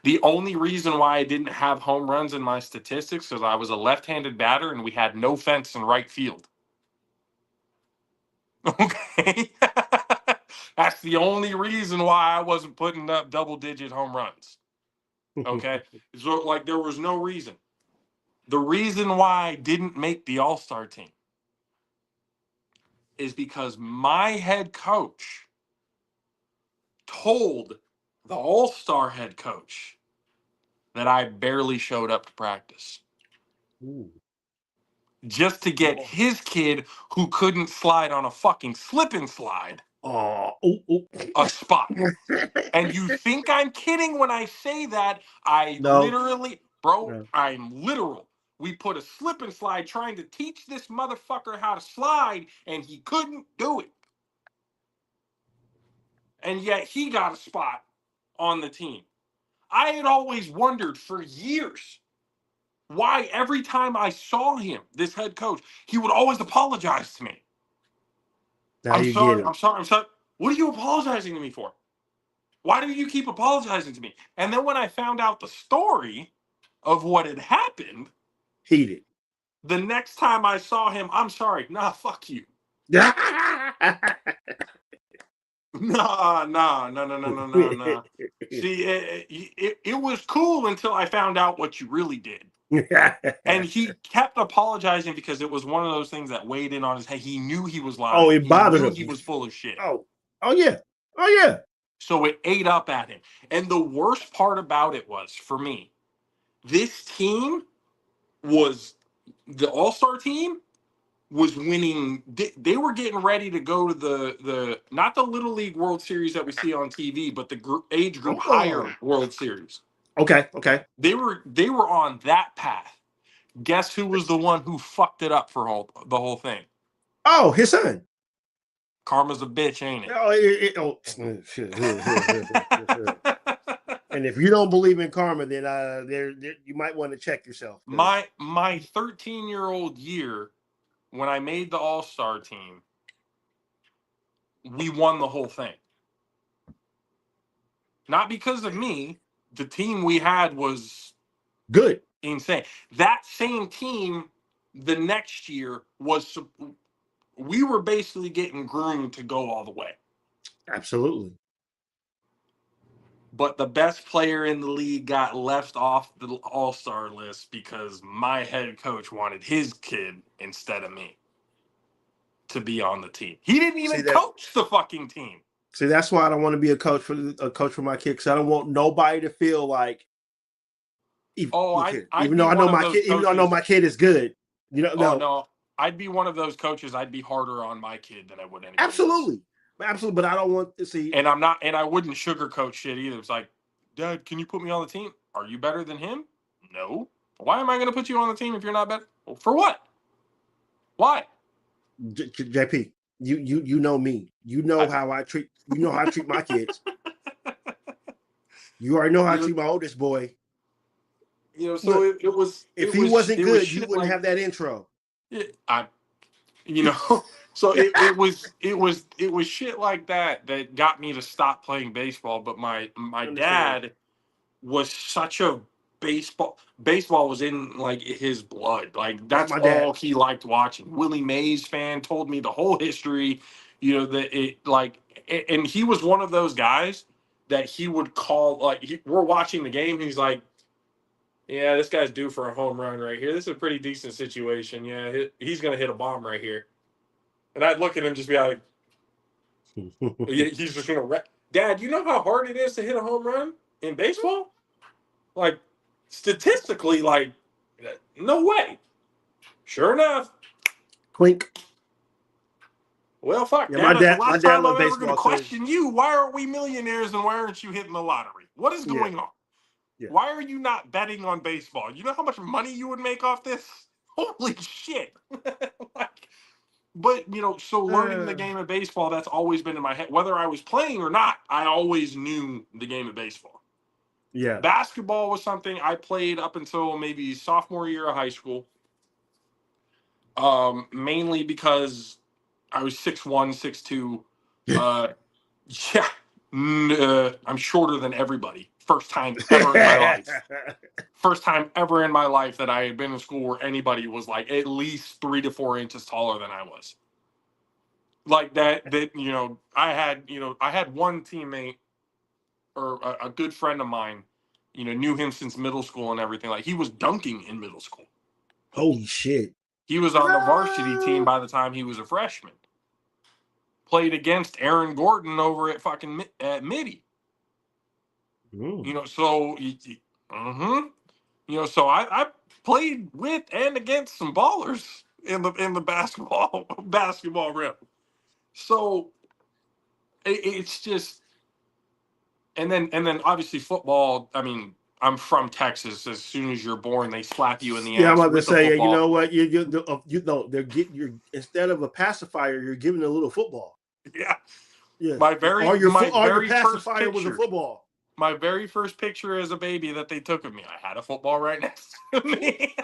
The only reason why I didn't have home runs in my statistics is I was a left-handed batter and we had no fence in right field. Okay? That's the only reason why I wasn't putting up double-digit home runs. Okay? So, there was no reason. The reason why I didn't make the All-Star team is because my head coach told the All-Star head coach that I barely showed up to practice. Ooh. Just to get his kid who couldn't slide on a fucking slip and slide a spot. And you think I'm kidding when I say that? Literally, bro, No. I'm literal. We put a slip and slide trying to teach this motherfucker how to slide, and he couldn't do it. And yet he got a spot on the team. I had always wondered for years why every time I saw him, this head coach, he would always apologize to me. Now I'm you sorry. get it. I'm sorry. What are you apologizing to me for? Why do you keep apologizing to me? And then when I found out the story of what had happened, Heated. the next time I saw him, I'm sorry. Nah, fuck you. Nah. See, it was cool until I found out what you really did. And he kept apologizing because it was one of those things that weighed in on his head. He knew he was lying. Oh, it bothered him. He was full of shit. Oh yeah. So it ate up at him. And the worst part about it was, for me, this team was the All-Star team was winning. They were getting ready to go to the not the Little League World Series that we see on TV, but the age group higher World Series. Okay. They were on that path. Guess who was the one who fucked it up for the whole thing? Oh, his son. Karma's a bitch, ain't it? And if you don't believe in karma, then there you might want to check yourself. My 13-year-old year, when I made the All-Star team, we won the whole thing. Not because of me. The team we had was good. Insane. That same team the next year we were basically getting groomed to go all the way. Absolutely. But the best player in the league got left off the All-Star list because my head coach wanted his kid instead of me to be on the team. He didn't even coach the fucking team. See, that's why I don't want to be a coach for my kid, because I don't want nobody to feel like even though I know my kid is good. No, I'd be one of those coaches. I'd be harder on my kid than I would anybody Absolutely. else. But I don't want to see. And I wouldn't sugarcoat shit either. It's like, Dad, can you put me on the team? Are you better than him? No. Why am I going to put you on the team if you're not better? Well, for what? Why? JP, you know me. You know how I treat. You know how I treat my kids. You already know how I treat my oldest boy. So it was. If he wasn't good, you wouldn't have that intro. So it was shit like that got me to stop playing baseball. But my dad was such a baseball was in like his blood. Like that's all he liked watching. Willie Mays fan, told me the whole history. And he was one of those guys that he would call, like, we're watching the game and he's like, yeah, this guy's due for a home run right here. This is a pretty decent situation. Yeah, he's going to hit a bomb right here. And I'd look at him and just be like, he's just going to Dad, you know how hard it is to hit a home run in baseball? Like, statistically, like, no way. Sure enough. Clink. Well, fuck. Yeah, my dad I'm ever going to too. question you. Why aren't we millionaires and why aren't you hitting the lottery? What is going on? Yeah. Why are you not betting on baseball? You know how much money you would make off this? Holy shit. But learning the game of baseball, that's always been in my head. Whether I was playing or not, I always knew the game of baseball. Yeah. Basketball was something I played up until maybe sophomore year of high school. Mainly because I was 6'1", 6'2". I'm shorter than everybody. First time ever in my life. First time ever in my life that I had been in school where anybody was like at least 3 to 4 inches taller than I was. Like that I had one teammate or a good friend of mine, knew him since middle school and everything. Like he was dunking in middle school. Holy shit. He was on the varsity team by the time he was a freshman. Played against Aaron Gordon over at fucking Midi. Ooh. So I played with and against some ballers in the basketball realm. So it's just, and then obviously football. I mean, I'm from Texas. As soon as you're born, they slap you in the ass. Yeah, I'm about to say, you know what? They're instead of a pacifier, you're giving a little football. Yeah. Yeah. Your pacifier was a football. My very first picture as a baby that they took of me, I had a football right next to me.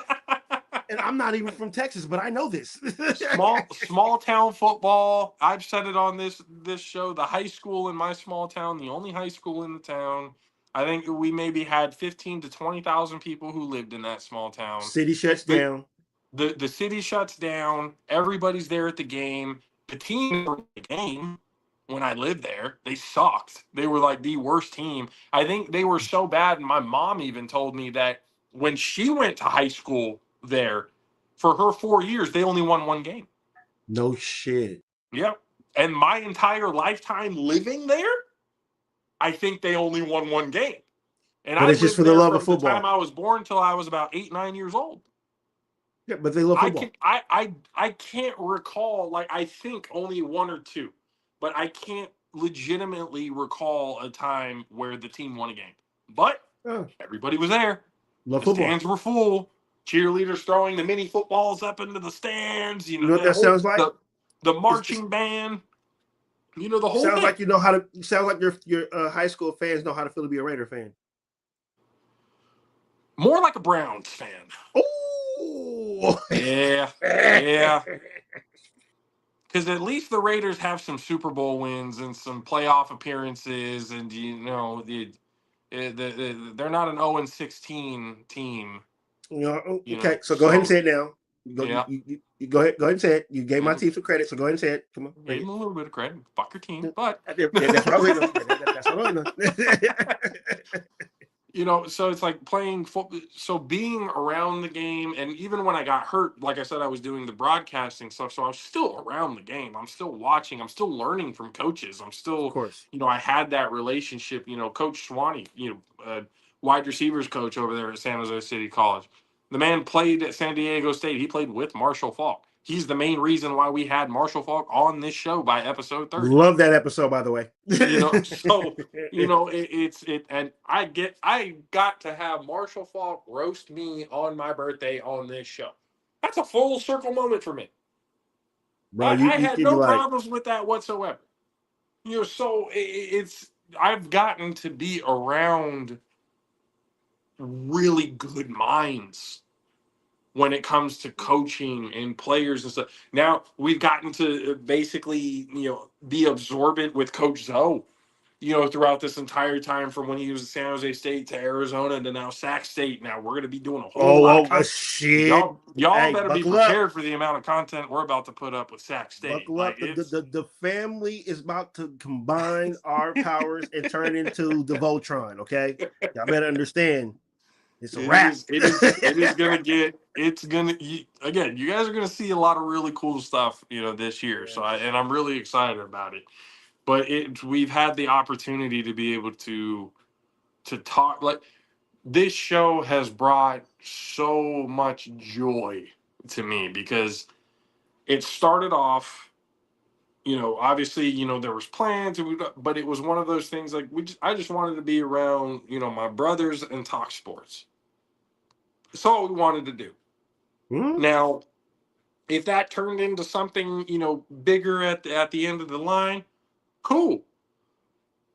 And I'm not even from Texas, but I know this. small town football. I've said it on this show. The high school in my small town, the only high school in the town. I think we maybe had 15 to 20,000 people who lived in that small town. City shuts down. The city shuts down. Everybody's there at the game. The team for the game. when I lived there. They sucked. They were like the worst team. I think they were so bad. And my mom even told me that when she went to high school there, for her 4 years, they only won one game. No shit. Yep. And my entire lifetime living there, I think they only won one game. And But I it's just lived for the there love of from the time football. I was born till I was about 8, 9 years old. Yeah, but they love football. I can't recall, like, I think only one or two, but I can't legitimately recall a time where the team won a game. But Oh, everybody was there. love The football. stands were full. Cheerleaders throwing the mini footballs up into the stands. You know what that sounds like? The It's marching band. The whole sounds thing. like you know how to. Sounds like your high school fans know how to feel to be a Raider fan. More like a Browns fan. Oh, Yeah, yeah. Because at least the Raiders have some Super Bowl wins and some playoff appearances, and they're not an 0-16 team. You know, okay. So go ahead and say it now. Yeah. You go ahead and say it. You gave my Mm-hmm. team some credit, so go ahead and say it. Come on, Gave them a little bit of credit. Fuck your team, but that's what I was waiting on. That's what I was waiting on. So it's like playing football. So being around the game, and even when I got hurt, like I said, I was doing the broadcasting stuff, so I was still around the game. I'm still watching. I'm still learning from coaches. I'm Of still, course. I had that relationship. Coach Swanee, wide receivers coach over there at San Jose City College. The man played at San Diego State. He played with Marshall Faulk. He's the main reason why we had Marshall Faulk on this show by episode 30. Love that episode, by the way. And I got to have Marshall Faulk roast me on my birthday on this show. That's a full circle moment for me. Bro, I you had you no like problems with that whatsoever. So I've gotten to be around really good minds when it comes to coaching and players and stuff. Now we've gotten to basically, be absorbent with Coach Zoe, throughout this entire time from when he was at San Jose State to Arizona to now Sac State. Now we're going to be doing a whole lot of content. Shit. Y'all Hey, better be buckle up. prepared for the amount of content we're about to put up with Sac State. Buckle up. The family is about to combine our powers and turn into the Voltron, okay? Y'all better understand. It's a wrap. It is gonna get. It's gonna again. You guys are gonna see a lot of really cool stuff, this year. Yes. So I'm really excited about it. But we've had the opportunity to be able to talk. Like, this show has brought so much joy to me because it started off. Obviously, there was plans, but it was one of those things like I just wanted to be around, my brothers and talk sports. That's all we wanted to do. Hmm? Now, if that turned into something, bigger at the end of the line, cool.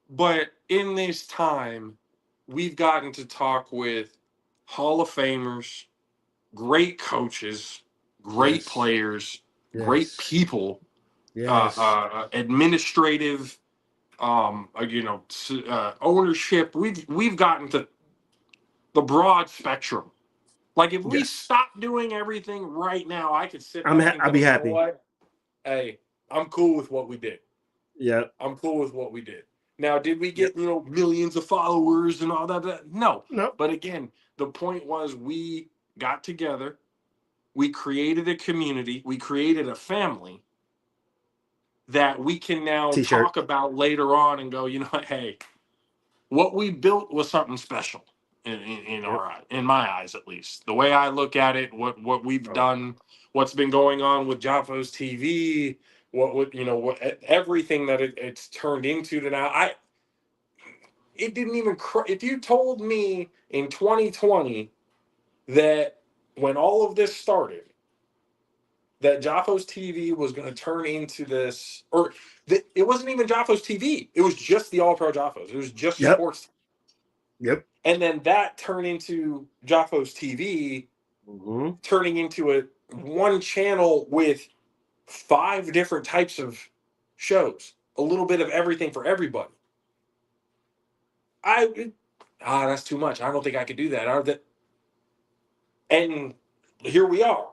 But in this time, we've gotten to talk with Hall of Famers, great coaches, great Yes. players, great Yes. people, Yes. administrative, ownership. We've gotten to the broad spectrum. Like, if we Yes. stop doing everything right now, I could sit back and I'll go, be you know happy. what? Hey, I'm cool with what we did. Yeah. I'm cool with what we did. Now, did we get, millions of followers and all that? No. No. But again, the point was we got together, we created a community, we created a family that we can now T-shirt. talk about later on and go, hey, what we built was something special in my eyes, at least. The way I look at it, what we've done, what's been going on with Jaffos TV, what everything that it's turned into to now. It didn't even. If you told me in 2020 that when all of this started, that Jaffos TV was going to turn into this, or that it wasn't even Jaffos TV. It was just the All-Pro Jaffos. It was just sports. Yep. And then that turned into Jaffos TV, turning into a one channel with 5 different types of shows, a little bit of everything for everybody. That's too much. I don't think I could do that. And here we are.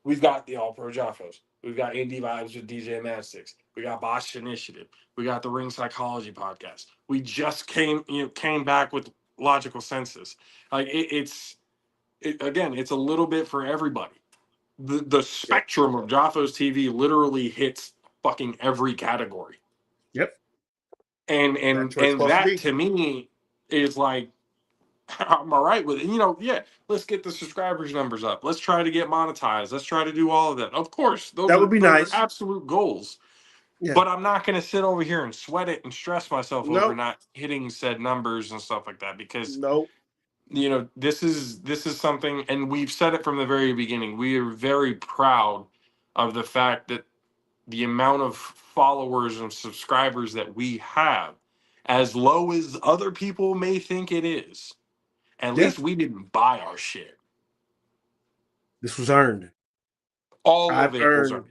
We've got the All-Pro Jaffos. We've got Indie Vibes with DJ Mad Sticks. We got Bosch Initiative. We got the Ring Psychology podcast. We just came back with Logical Census. Like again, it's a little bit for everybody. The Yep. spectrum of Jaffos TV literally hits fucking every category. Yep. And That's what it's supposed to that be. to me is like, I'm all right with it. Yeah, let's get the subscribers numbers up. Let's try to get monetized. Let's try to do all of that. Of course, That would be those are nice. absolute goals. Yeah. But I'm not going to sit over here and sweat it and stress myself over Nope. not hitting said numbers and stuff like that, because Nope. this is something, and we've said it from the very beginning. We are very proud of the fact that the amount of followers and subscribers that we have, as low as other people may think it is, at Yeah. least we didn't buy our shit. This was earned. All of it was earned.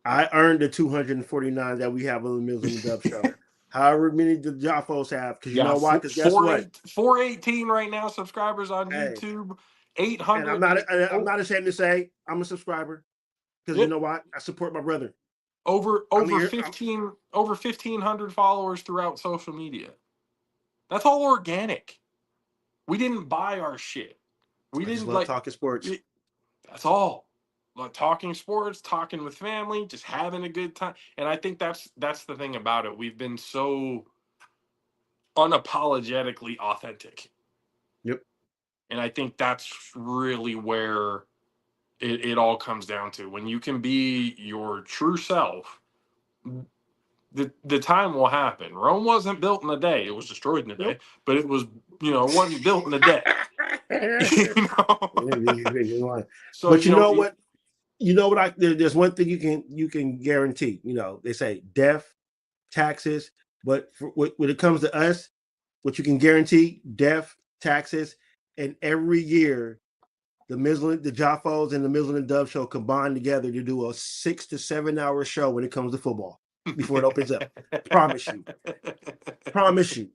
I earned the 249 that we have on the Mills and the Dove show. However many the Jaffos have, because you know why? Because guess what? 418 right now subscribers on Hey. YouTube. And 800. I'm not ashamed to say I'm a subscriber, because you know what? I support my brother. Over 1,500 followers throughout social media. That's all organic. We didn't buy our shit. We I just didn't love talking sports. That's all. Like talking sports, talking with family, just having a good time. And I think that's the thing about it. We've been so unapologetically authentic. Yep. And I think that's really where it all comes down to. When you can be your true self, the time will happen. Rome wasn't built in a day. It was destroyed in a day. But it was, it wasn't built in a day. So, but you know what? You know what? There's one thing you can guarantee. They say death, taxes, but when it comes to us, what you can guarantee: death, taxes, and every year, the Jaffos and the Mizzlin and Dove show combine together to do a 6 to 7 hour show when it comes to football before it opens up. Promise you.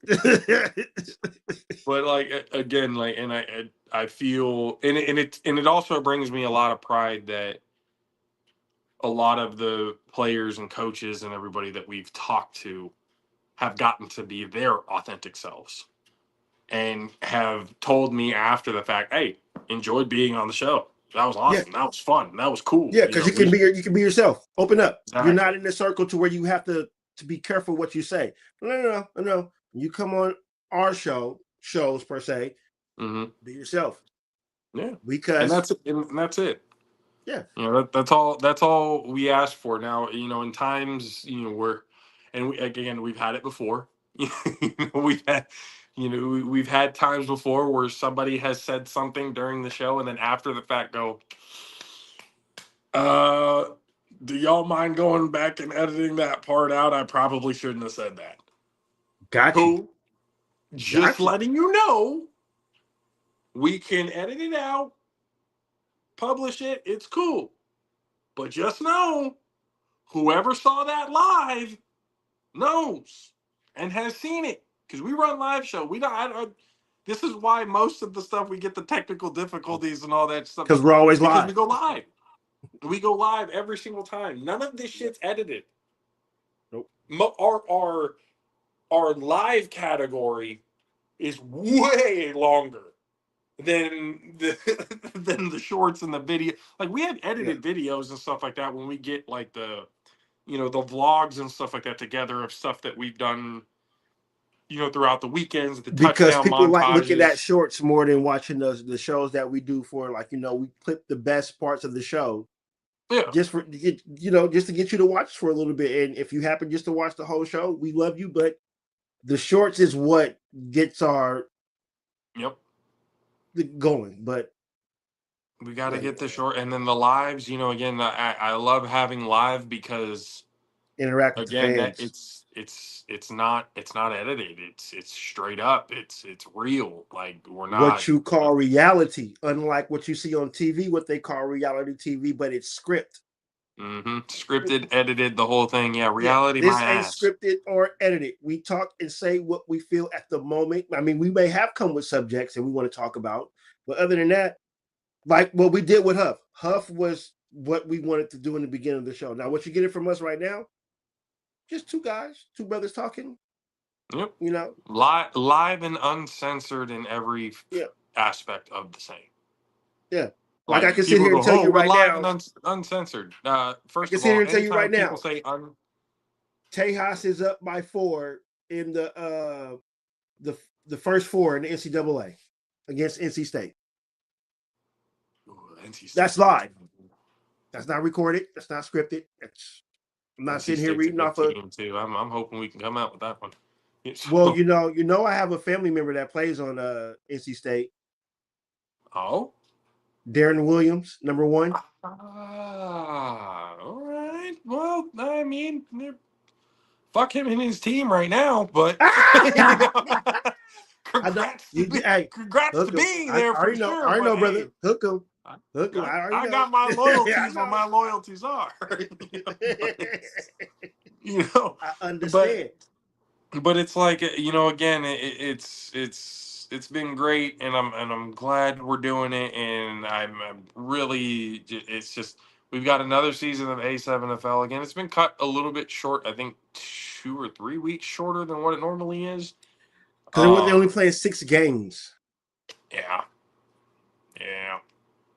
But again, and I feel, and it also brings me a lot of pride that a lot of the players and coaches and everybody that we've talked to have gotten to be their authentic selves and have told me after the fact, hey, enjoyed being on the show. That was awesome. Yeah. That was fun. That was cool. Yeah, because you can be yourself. Open up. Exactly. You're not in a circle to where you have to be careful what you say. No. You come on our shows per se. Mm-hmm. Be yourself. Yeah. Because and that's it. Yeah. That's all we ask for now. In times we've had it before. We've had times before where somebody has said something during the show and then after the fact go, do y'all mind going back and editing that part out? I probably shouldn't have said that. Got you. Just letting you know, we can edit it out, publish it, it's cool. But just know, whoever saw that live knows and has seen it, because we run live show. This is why most of the stuff we get the technical difficulties and all that stuff. Because we're always live. We go live. We go live every single time. None of this shit's edited. Nope. Our live category is way longer than the shorts and the video. Like, we have edited videos and stuff like that when we get like the vlogs and stuff like that together of stuff that we've done throughout the weekends, the because touchdown people montages. like looking at shorts more than watching the shows that we do for we clip the best parts of the show. Yeah. Just to get you to watch for a little bit. And if you happen just to watch the whole show, we love you, but the shorts is what gets our going. But we got to get the short, and then the lives. Again, I love having live because interact with again, fans. It's not edited. It's straight up. It's real. Like, we're not what you call reality, unlike what you see on TV. What they call reality TV, but it's script. Mm-hmm. Scripted, edited, the whole thing. Yeah, reality. This ain't scripted or edited. We talk and say what we feel at the moment. I mean, we may have come with subjects and we want to talk about, but other than that, like what we did with Huff. Huff was what we wanted to do in the beginning of the show. Now, what you get it from us right now, just two brothers talking. Yep. You know, Live and uncensored in every yeah, aspect of the same. yeah. Like I Like can sit people here and go, tell "Oh, you we're right live now. and uncensored." I First can of sit here all, and tell you right anytime people now. say Tejas is up by 4 in the first 4 in the NCAA against NC State. NC That's State's a good live. team. That's not recorded. That's not scripted. I'm not NC sitting here State's a reading good off of. team too. I'm hoping we can come out with that one. Well, you know, I have a family member that plays on NC State. Oh, Darren Williams, number 1. all right. Well, I mean, fuck him and his team right now, but you know, I know. Hey, congrats to hook him. being I there for already know. I sure. already But know, brother. hey, Hook him. I, Hook him. I already I know. got my I loyalties where know. my loyalties are. you know, I but understand. but it's like, again, it's been great, and I'm glad we're doing it, and I'm really, it's just, we've got another season of A7FL again. It's been cut a little bit short, I think 2 or 3 weeks shorter than what it normally is. Because they only playing 6 games. Yeah, yeah.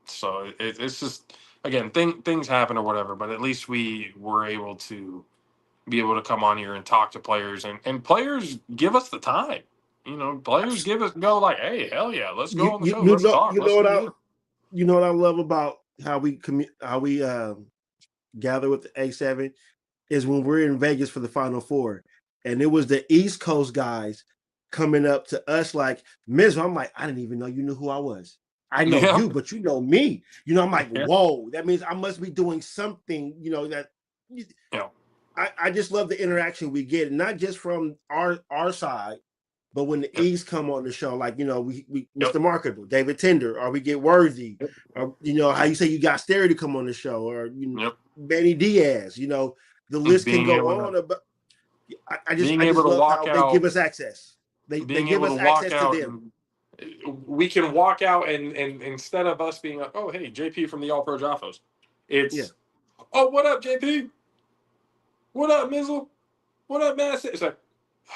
So it's just, again, things happen or whatever, but at least we were able to be able to come on here and talk to players, and players give us the time. Players give us go like, hey, hell yeah, let's go on the show, let's talk, let's do this. You know what I love about how we gather with the A7 is when we're in Vegas for the Final Four, and it was the East Coast guys coming up to us like, Miz, I'm like, I didn't even know you knew who I was. I know Yeah. you, but you know me. I'm like, Yeah. whoa, that means I must be doing something, that Yeah. I just love the interaction we get, not just from our side, but when the Yep. East come on the show, like, we Yep. Mr. Marketable, David Tender, or we get Worthy, Yep. or how you say you got Sterry to come on the show, or Yep. Benny Diaz, the list can Being go able on. to But I being just able to love walk how they give out, us access. They being give able to us walk access to out, them. and we can walk out, and instead of us being like, oh, hey, JP from the All-Pro JAFFOs, it's, Yeah. oh, what up, JP? What up, Mizzle? What up, Mass? It's like,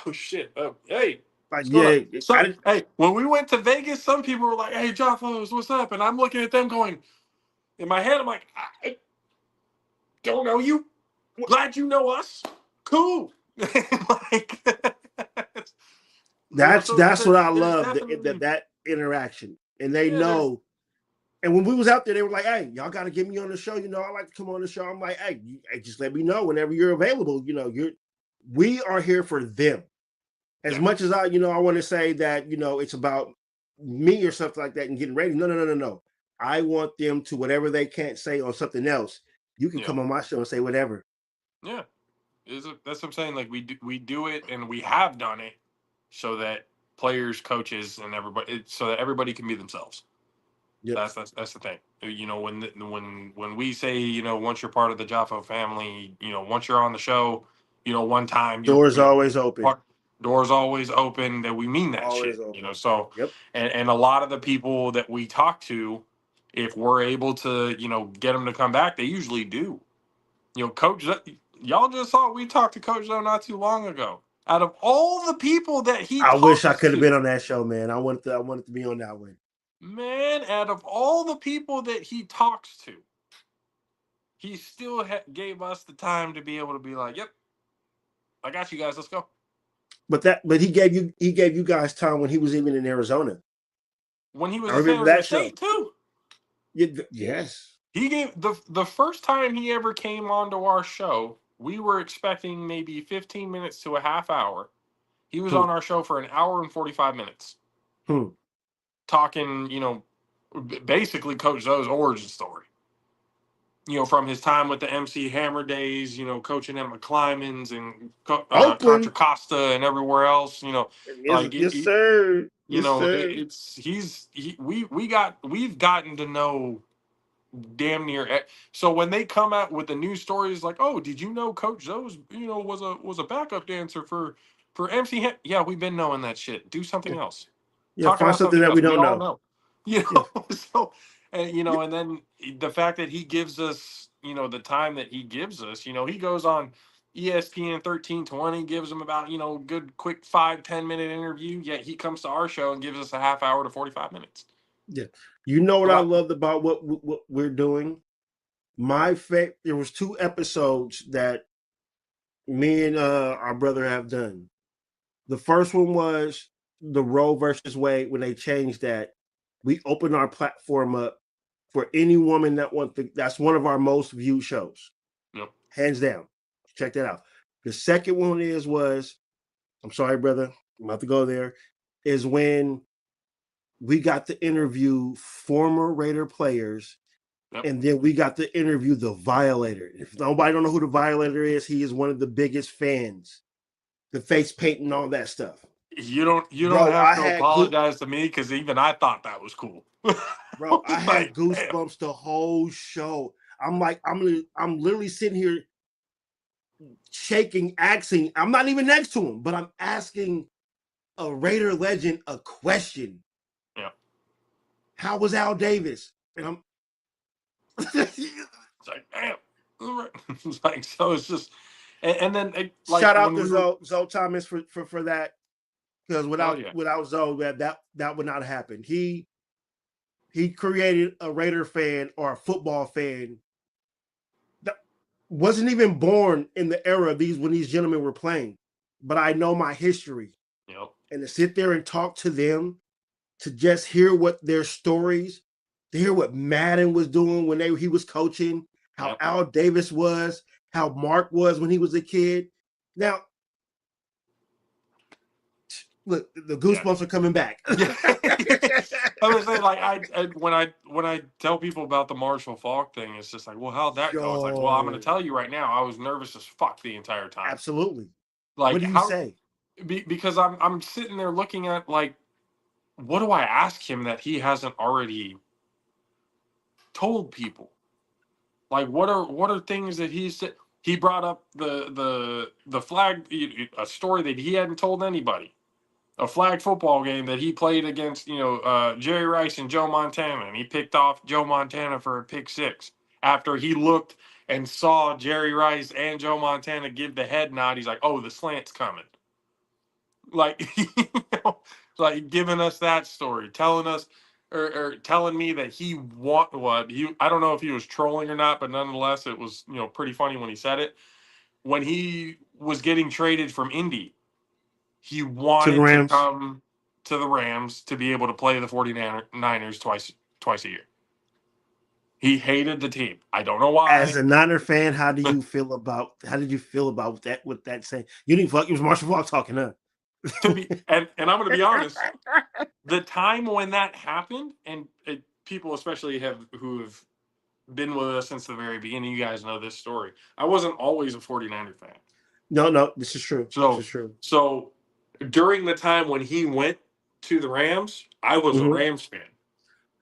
oh shit. Oh, hey, Like, what's going on? yeah, So, hey, when we went to Vegas, some people were like, hey, Jaffos, what's up? And I'm looking at them going, in my head, I'm like, I don't know you. Glad you know us. Cool. like, that's so what I there's love, definitely, that interaction. And they yeah, there's, know. And when we was out there, they were like, hey, y'all got to get me on the show. I like to come on the show. I'm like, hey, just let me know whenever you're available. We are here for them. As much as I want to say that, it's about me or something like that and getting ready. No. I want them to, whatever they can't say on something else, you can come on my show and say whatever. Yeah. That's what I'm saying. Like, we do it, and we have done it so that players, coaches, and everybody, so that everybody can be themselves. Yep. That's the thing. When we say, once you're part of the Jaffo family, once you're on the show, one time Doors always open. Doors always open. That we mean that Always shit. open. So, Yep. and a lot of the people that we talk to, if we're able to, get them to come back, they usually do. Coach, y'all just saw we talked to Coach Zoe not too long ago. Out of all the people that he I wish I talks could have been to, on that show, man. I wanted to be on that one. man, out of all the people that he talks to, he still gave us the time to be able to be like, "Yep, I got you guys. Let's go." But he gave you guys time when he was even in Arizona. When he was I in San remember Jose that show. State too. Yes. He gave the first time he ever came onto our show, we were expecting maybe 15 minutes to a half hour. He was on our show for an hour and 45 minutes. Talking, basically Coach Zoe's origin story. From his time with the MC Hammer days, coaching at McClymonds and Contra Costa and everywhere else, Yes, sir. Yes, sir. We've gotten to know damn near. So when they come out with the news stories like, oh, did you know Coach Zoe's, was a backup dancer for MC? Yeah, we've been knowing that shit. Do something else. Yeah, Talk find about something something that else. we We don't all know. know. So, and then the fact that he gives us, the time that he gives us, he goes on ESPN 1320 gives him about, good quick 5-10 minute interview. Yet he comes to our show and gives us a half hour to 45 minutes. Yeah. You know what I Well, loved about what we're doing? There was 2 episodes that me and our brother have done. The first one was the Roe versus Wade when they changed that. We opened our platform up for any woman that wants to. That's one of our most viewed shows, Yep. hands down. Check that out. The second one was I'm sorry, brother, I'm about to go there. Is when we got to interview former Raider players, Yep. and then we got to interview the Violator. If nobody don't know who the Violator is, he is one of the biggest fans. The face paint and all that stuff. You don't Bro, have to apologize to me, because even I thought that was cool. bro, I had like, goosebumps the whole show. I'm literally sitting here shaking, asking. I'm not even next to him, but I'm asking a Raider legend a question. Yeah. How was Al Davis? And I'm It's like, damn. It's like, so it's just, and then like, shout out to Zoe Thomas for that, because without Zoe, that would not happen. He created a Raider fan or a football fan that wasn't even born in the era when these gentlemen were playing. But I know my history. Yep. And to sit there and talk to them, to just hear what their stories, to hear what Madden was doing when he was coaching, how Al Davis was, how Mark was when he was a kid. Now, look, the goosebumps are coming back. I was saying, like, when I tell people about the Marshall Faulk thing, it's just like, well, how'd that go? It's like, well, I'm going to tell you right now, I was nervous as fuck the entire time. Absolutely. Like, what do you say? Because I'm sitting there looking at, like, what do I ask him that he hasn't already told people? Like, what are things that he said? He brought up the flag, a story that he hadn't told anybody. A flag football game that he played against, Jerry Rice and Joe Montana, and he picked off Joe Montana for a pick 6 after he looked and saw Jerry Rice and Joe Montana give the head nod. He's like, "Oh, the slant's coming." Like, like giving us that story, telling us or telling me that I don't know if he was trolling or not, but nonetheless, it was pretty funny when he said it. When he was getting traded from Indy, he wanted to come to the Rams to be able to play the 49ers twice a year. He hated the team. I don't know why. As a Niner fan, how did you feel about that? With that saying, you didn't fuck. It was Marshall Faulk talking, huh? And I'm going to be honest. The time when that happened, and people especially who have been with us since the very beginning, you guys know this story. I wasn't always a 49er fan. No, this is true. This is true. So during the time when he went to the Rams, I was a Rams fan.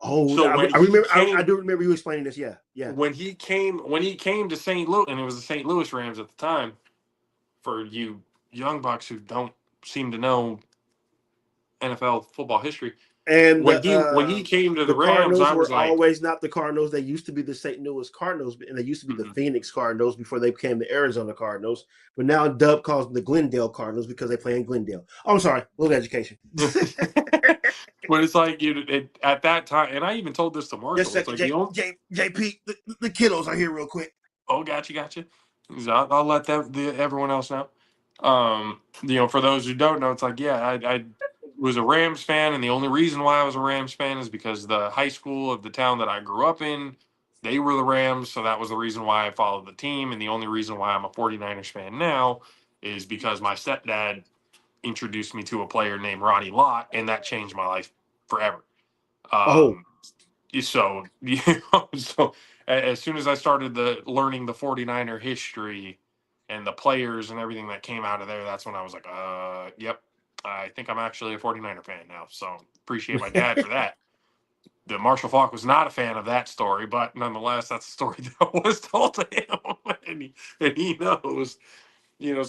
Oh, so I remember. I do remember you explaining this. Yeah. When he came to St. Louis, and it was the St. Louis Rams at the time. For you young bucks who don't seem to know NFL football history, and when he came to the Rams, Cardinals I was were always not the Cardinals. They used to be the St. Louis Cardinals, and they used to be the Phoenix Cardinals before they became the Arizona Cardinals. But now Dub calls them the Glendale Cardinals because they play in Glendale. Oh, I'm sorry, a little education. But it's like at that time, and I even told this to Marshall. Just a second, like JP, the kiddos are here real quick. Oh, gotcha. I'll let everyone else know. For those who don't know, it's like, I was a Rams fan, and the only reason why I was a Rams fan is because the high school of the town that I grew up in, they were the Rams, so that was the reason why I followed the team, and the only reason why I'm a 49ers fan now is because my stepdad introduced me to a player named Ronnie Lott, and that changed my life forever. So, so as soon as I started learning the 49er history and the players and everything that came out of there, that's when I was like, yep, I think I'm actually a 49er fan now. So appreciate my dad for that. The Marshall Faulk was not a fan of that story, but nonetheless, that's the story that was told to him, and he knows,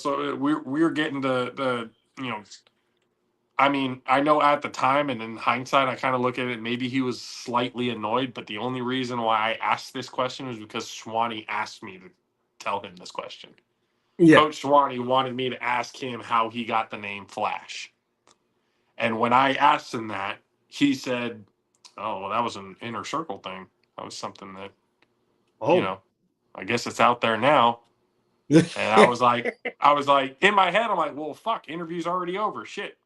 so we're getting to I mean, I know at the time, and in hindsight, I kind of look at it, maybe he was slightly annoyed, but the only reason why I asked this question was because Swanee asked me to tell him this question. Yeah. Coach Swanee wanted me to ask him how he got the name Flash. And when I asked him that, he said, "Oh, well, that was an inner circle thing. That was something that, you Oh. know, I guess it's out there now." And I was like, in my head, I'm like, well, fuck, interview's already over. Shit.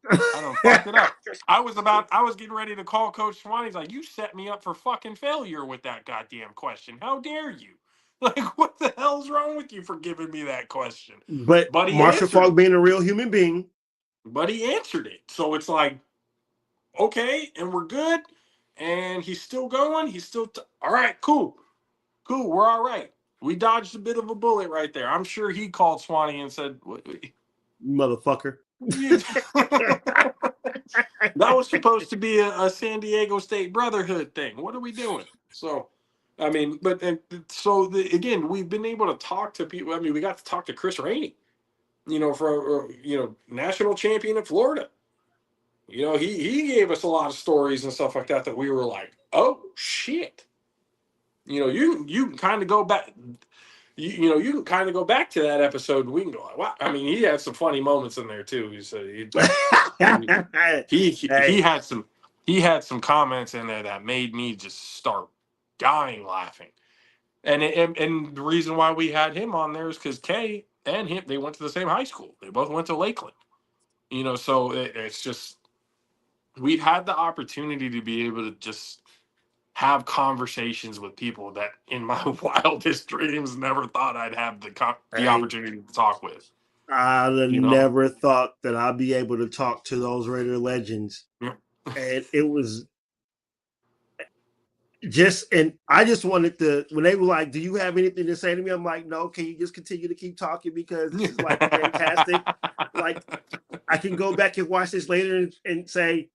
I done fucked it up. I was getting ready to call Coach Swanee. He's like, you set me up for fucking failure with that goddamn question. How dare you? Like, what the hell's wrong with you for giving me that question? But But he Marshall answered Falk it. being a real human being. But he answered it. So it's like, okay, and we're good. And he's still going. He's still, all right, cool. Cool. We're all right. We dodged a bit of a bullet right there. I'm sure he called Swanee and said, Motherfucker. that was supposed to be a San Diego State Brotherhood thing. What are we doing? So, I mean, but again, we've been able to talk to people. I mean, we got to talk to Chris Rainey, for national champion in Florida. He gave us a lot of stories and stuff like that we were like, oh shit. You can kind of go back. You can kind of go back to that episode. We can go like, wow. I mean, he had some funny moments in there too. He said he had some comments in there that made me just start dying laughing. And the reason why we had him on there is because Kay and him, they went to the same high school. They both went to Lakeland. So it's just we've had the opportunity to be able to just have conversations with people that in my wildest dreams never thought I'd have the opportunity to talk with. I never thought that I'd be able to talk to those Raider legends. Yeah. And it was and I just wanted to, when they were like, do you have anything to say to me? I'm like, no, can you just continue to keep talking because this is like fantastic. Like I can go back and watch this later and say,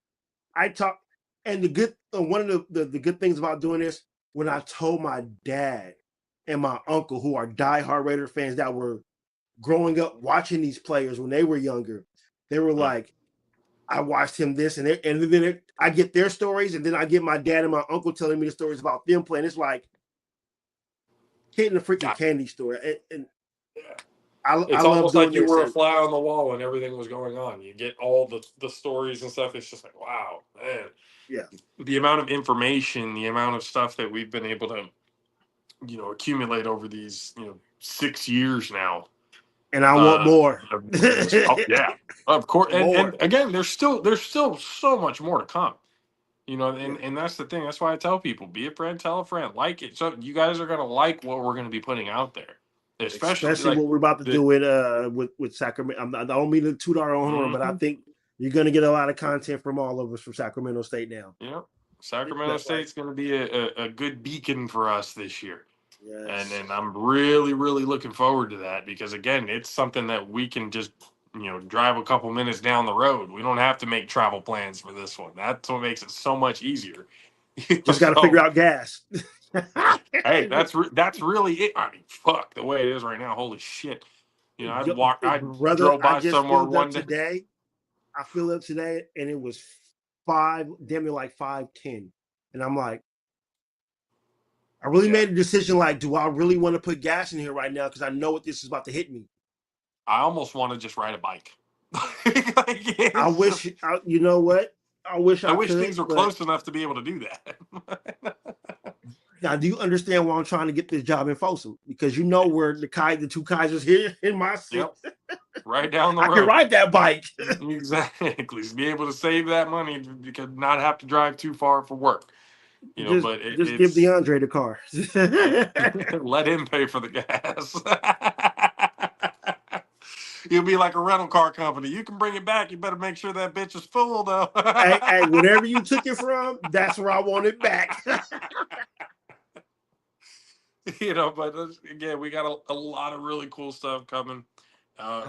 I talk. And one of the good things about doing this, when I told my dad and my uncle, who are diehard Raider fans that were growing up watching these players when they were younger, they were like, I watched him this, and then I get their stories, and then I get my dad and my uncle telling me the stories about them playing. It's like hitting a freaking candy store. And it's I love almost like doing you this. were a fly on the wall when everything was going on. You get all the stories and stuff. It's just like, wow, man. Yeah. The amount of information, the amount of stuff that we've been able to, accumulate over these, 6 years now. And I want more. Oh, yeah, of course. And again, there's still so much more to come. And that's the thing. That's why I tell people, be a friend, tell a friend, like it. So you guys are gonna like what we're gonna be putting out there, especially what we're about to do with Sacramento. I don't mean to toot our own horn, but I think you're gonna get a lot of content from all of us from Sacramento State now. Yeah, Sacramento State's gonna be a good beacon for us this year. Yes. And I'm really, really looking forward to that because again, it's something that we can just drive a couple minutes down the road. We don't have to make travel plans for this one. That's what makes it so much easier. Just got to figure out gas. Hey, that's really it. I mean, fuck the way it is right now. Holy shit! I drove by somewhere one day today. I filled up today, and it was damn near like 5:10, and I'm like, I really made a decision. Like, do I really want to put gas in here right now? Because I know what this is about to hit me. I almost want to just ride a bike. I wish. You know what? I wish things were close enough to be able to do that. Now, do you understand why I'm trying to get this job in Folsom? Because where the two Kaisers here in my city. Yep. Right down the road. I can ride that bike. Exactly. Be able to save that money because not have to drive too far for work. Just give DeAndre the car. Let him pay for the gas. You'll be like a rental car company. You can bring it back. You better make sure that bitch is full, though. hey, whatever you took it from, that's where I want it back. But again, we got a lot of really cool stuff coming.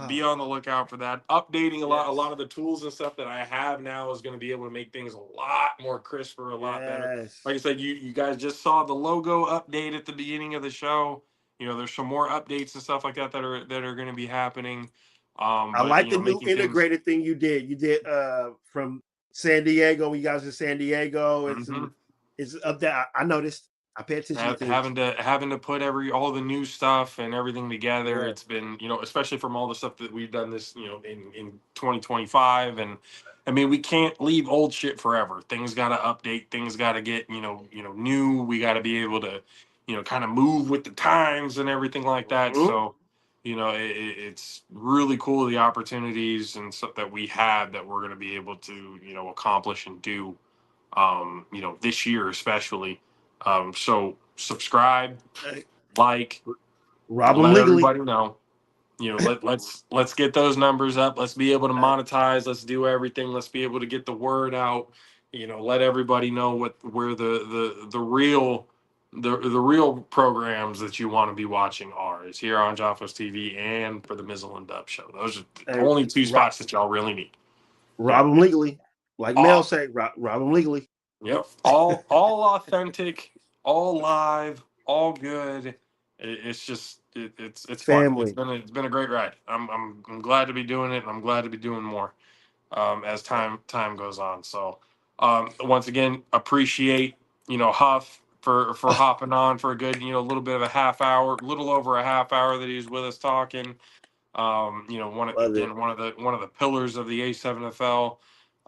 Be on the lookout for that. Updating a lot of the tools and stuff that I have now is going to be able to make things a lot more crisper, a lot better. Like I said, you guys just saw the logo update at the beginning of the show. There's some more updates and stuff like that that are going to be happening. I like the new integrated thing you did. You did from San Diego. You guys in San Diego. It's up there. I noticed. I pay attention to things. Having to put all the new stuff and everything together. Yeah. It's been, especially from all the stuff that we've done this, in 2025. And I mean, we can't leave old shit forever. Things got to update. Things got to get, new. We got to be able to, kind of move with the times and everything like that. Mhm. So, it's really cool, the opportunities and stuff that we have that we're going to be able to, accomplish and do, this year especially. So subscribe, Hey, like, rob them let legally. everybody know. Let's get those numbers up. Let's be able to Hey, monetize. Let's do everything. Let's be able to get the word out. Let everybody know where the real the real programs that you want to be watching are is here on Jaffos TV and for the Mizzle and Dub show. Those are the hey, only two spots that y'all really need. rob Yep. them legally. Like Mel All say, rob them legally. Yep. All authentic, all live, all good. It's just it's fun. Family. It's been a great ride. I'm glad to be doing it, and I'm glad to be doing more as time goes on. So once again, appreciate Huff for Oh, hopping on for a good little bit of a half hour, little over a half hour that he was with us talking. love it. One of the pillars of the A7FL.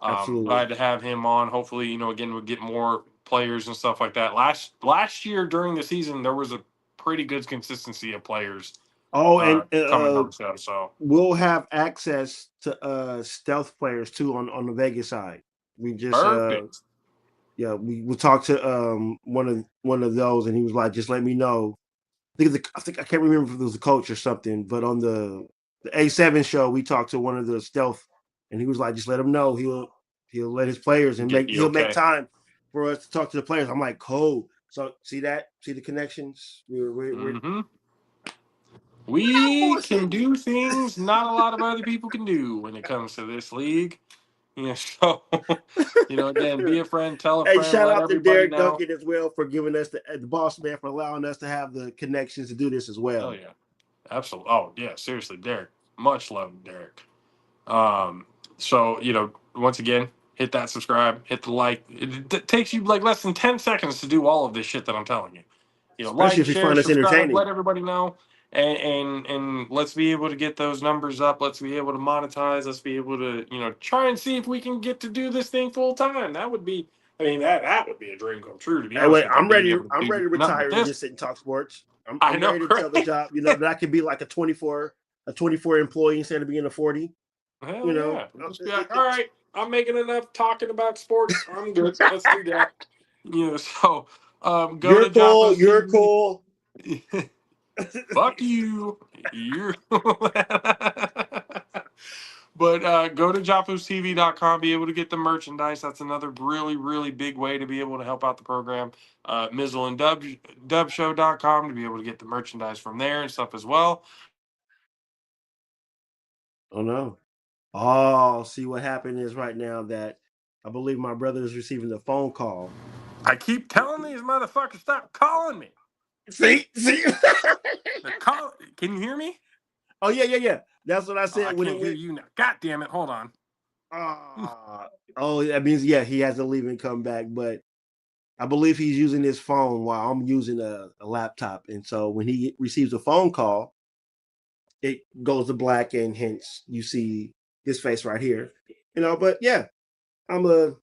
Absolutely. Glad to have him on. Hopefully, again, we'll get more players and stuff like that. Last year during the season, there was a pretty good consistency of players Oh, and coming on the show. So we'll have access to stealth players too on the Vegas side. We just perfect. yeah, we talked to one of those, and he was like, just let me know. I think I can't remember if it was a coach or something, but on the A7 show, we talked to one of the stealth, and he was like, just let him know he'll let his players and Get you he'll make okay. time for us to talk to the players. I'm like, cool. So see the connections. We're Mm-hmm. We can do things not a lot of other people can do when it comes to this league. So again, be a friend, tell a Hey, friend, shout let out to everybody Derek know. Duncan as well for giving us the boss man for allowing us to have the connections to do this as Oh well. yeah, absolutely. Oh yeah, seriously, Derek. Much love, Derek. So once again, hit that subscribe, hit the like. It takes you like less than 10 seconds to do all of this shit that I'm telling you. Especially Like, if you share, find us subscribe, entertaining. let everybody know, and let's be able to get those numbers up. Let's be able to monetize. Let's be able to try and see if we can get to do this thing full time. That would be, I mean, that would be a dream come true. To be Hey, honest wait, with you, being able to I'm do ready to nothing but retire and this. just sit and talk sports. I I'm know, ready to tell the right? job, that I could be like a 24 employee instead of being a 40. Hell You know, yeah. Just be like, all right, I'm making enough talking about sports. I'm good. Let's do that. So go you're to cool. Jaffos You're TV. cool. Fuck you. You're But go to jaffostv.com, be able to get the merchandise. That's another really, really big way to be able to help out the program. Mizzle and Dubshow.com to be able to get the merchandise from there and stuff as well. Oh no. Oh, see what happened is right now that I believe my brother is receiving the phone call. I keep telling these motherfuckers, stop calling me. See. They're calling. Can you hear me? Oh yeah. That's what I Oh, I said when it can't hear went. you now. God damn it. Hold on. Oh, that means he has to leave and come back. But I believe he's using his phone while I'm using a laptop, and so when he receives a phone call, it goes to black, and hence you see his face right here. But yeah, I'm a.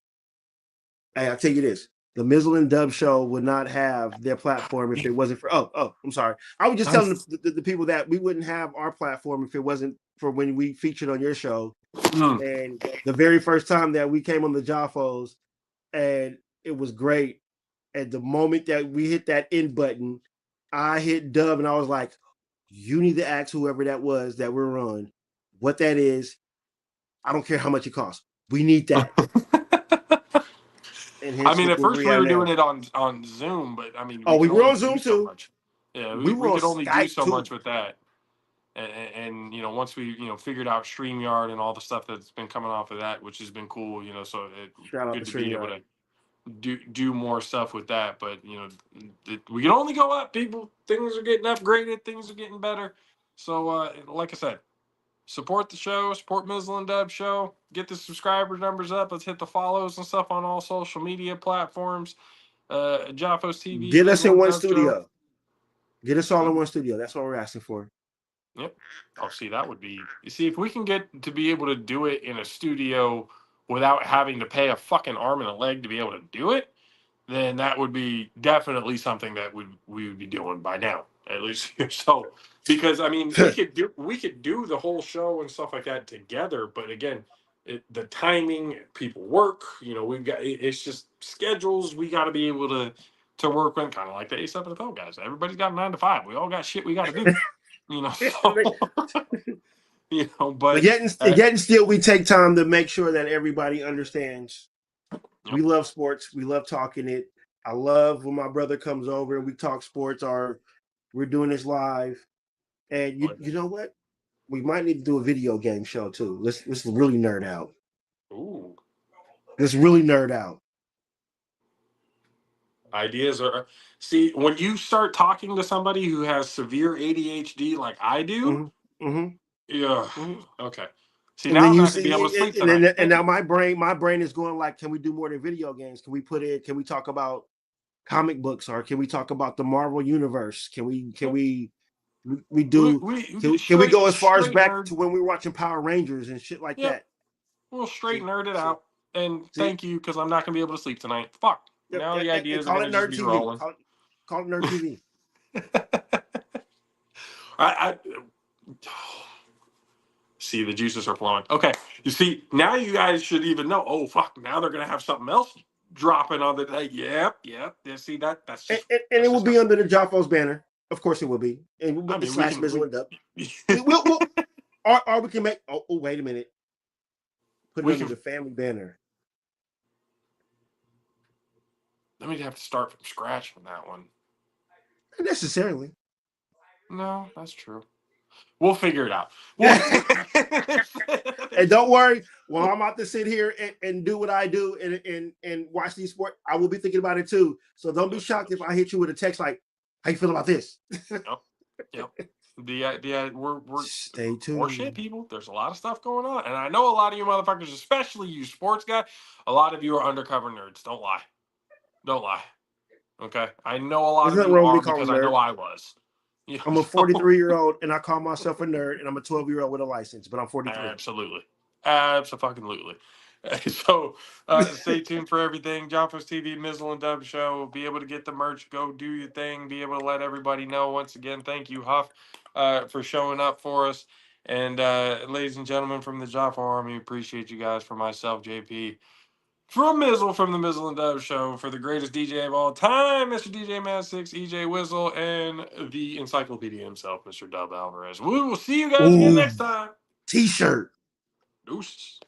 Hey, I'll tell you this: the Mizzle and Dub show would not have their platform if it wasn't for. Oh, I'm sorry. I was just telling the people that we wouldn't have our platform if it wasn't for when we featured on your show. And the very first time that we came on the Jaffos, and it was great. At the moment that we hit that end button, I hit Dub, and I was like, "You need to ask whoever that was that we're on what that is. I don't care how much it costs. We need that." And I hence, mean, look at where first we we are were doing now. it on Zoom, but I mean, Oh, we we could were only on do Zoom so too. much. Yeah, We were we on could only do Skype so too. much with that. And once we figured out StreamYard and all the stuff that's been coming off of that, which has been cool, so Shout out good to to be able StreamYard. to do more stuff with that. But we can only go up, people. Things are getting upgraded, things are getting better. So like I said, support the show, support Mizzle and Dub show, get the subscriber numbers up. Let's hit the follows and stuff on all social media platforms. Jaffos TV, Get us Mizzle in and one Dub Show. studio. Get us all in one studio. That's what we're asking for. Yep. Oh, see, that would be. You see, if we can get to be able to do it in a studio without having to pay a fucking arm and a leg to be able to do it, then that would be definitely something that we would be doing by now, at least. So, because I mean, we could do the whole show and stuff like that together, but again, the timing, people work. You know, we've got it's just schedules. We got to be able to work with, kind of like the A7FL guys. Everybody's got 9 to 5. We all got shit we got to do. You know, so, you know, but yet and still, we take time to make sure that everybody understands. Yep. We love sports. We love talking it. I love when my brother comes over and we talk sports. Or we're doing this live, and you know what? We might need to do a video game show too. Let's really nerd out. Ooh. Let's really nerd out. Ideas are see when you start talking to somebody who has severe ADHD like I do. Yeah. Okay. See, And now then I'm you not gonna see, be able to sleep tonight. and now my brain is going like, can we do more than video games? Can we talk about comic books, or can we talk about the Marvel universe? Can we do? Can we go as far as back to when we were watching Power Rangers and shit like that? We'll straight nerd it out. And thank you, because I'm not gonna be able to sleep tonight. Fuck. Now the ideas are gonna just be rolling. Call it Nerd TV. I see the juices are flowing. Okay, you see now you guys should even know. Oh fuck! Now they're gonna have something else dropping on the day. Yep. Yeah, see that's just, and it will be under the Jaffos banner. Of course, it will be. And I mean, slash Mizzle and Dub. We'll or we can make. Oh, wait a minute. Put it under the family banner. Let me have to start from scratch on that one. Not necessarily. No, that's true. We'll figure it out. And don't worry, while I'm out to sit here and do what I do and watch these sports, I will be thinking about it too. So don't be shocked if I hit you with a text like, "How you feel about this?" Yep. We're stay tuned. More shit, people. There's a lot of stuff going on, and I know a lot of you motherfuckers, especially you sports guys, a lot of you are undercover nerds. Don't lie. Okay, I know a lot of you are because I know I was. You know, I'm a 43-year-old and I call myself a nerd, and I'm a 12-year-old with a license, but I'm 43. Absolutely. So stay tuned for everything. Jaffos TV, Mizzle and Dub Show. Be able to get the merch. Go do your thing. Be able to let everybody know. Once again, thank you, Huff, for showing up for us. And ladies and gentlemen from the Jaffo Army, appreciate you guys. For myself, JP, from Mizzle, from the Mizzle and Dub Show, for the greatest DJ of all time, Mr. DJ Mad 6, EJ Wizzle, and the encyclopedia himself, Mr. Dub Alvarez. We will see you guys again next time. T-shirt. Deuces.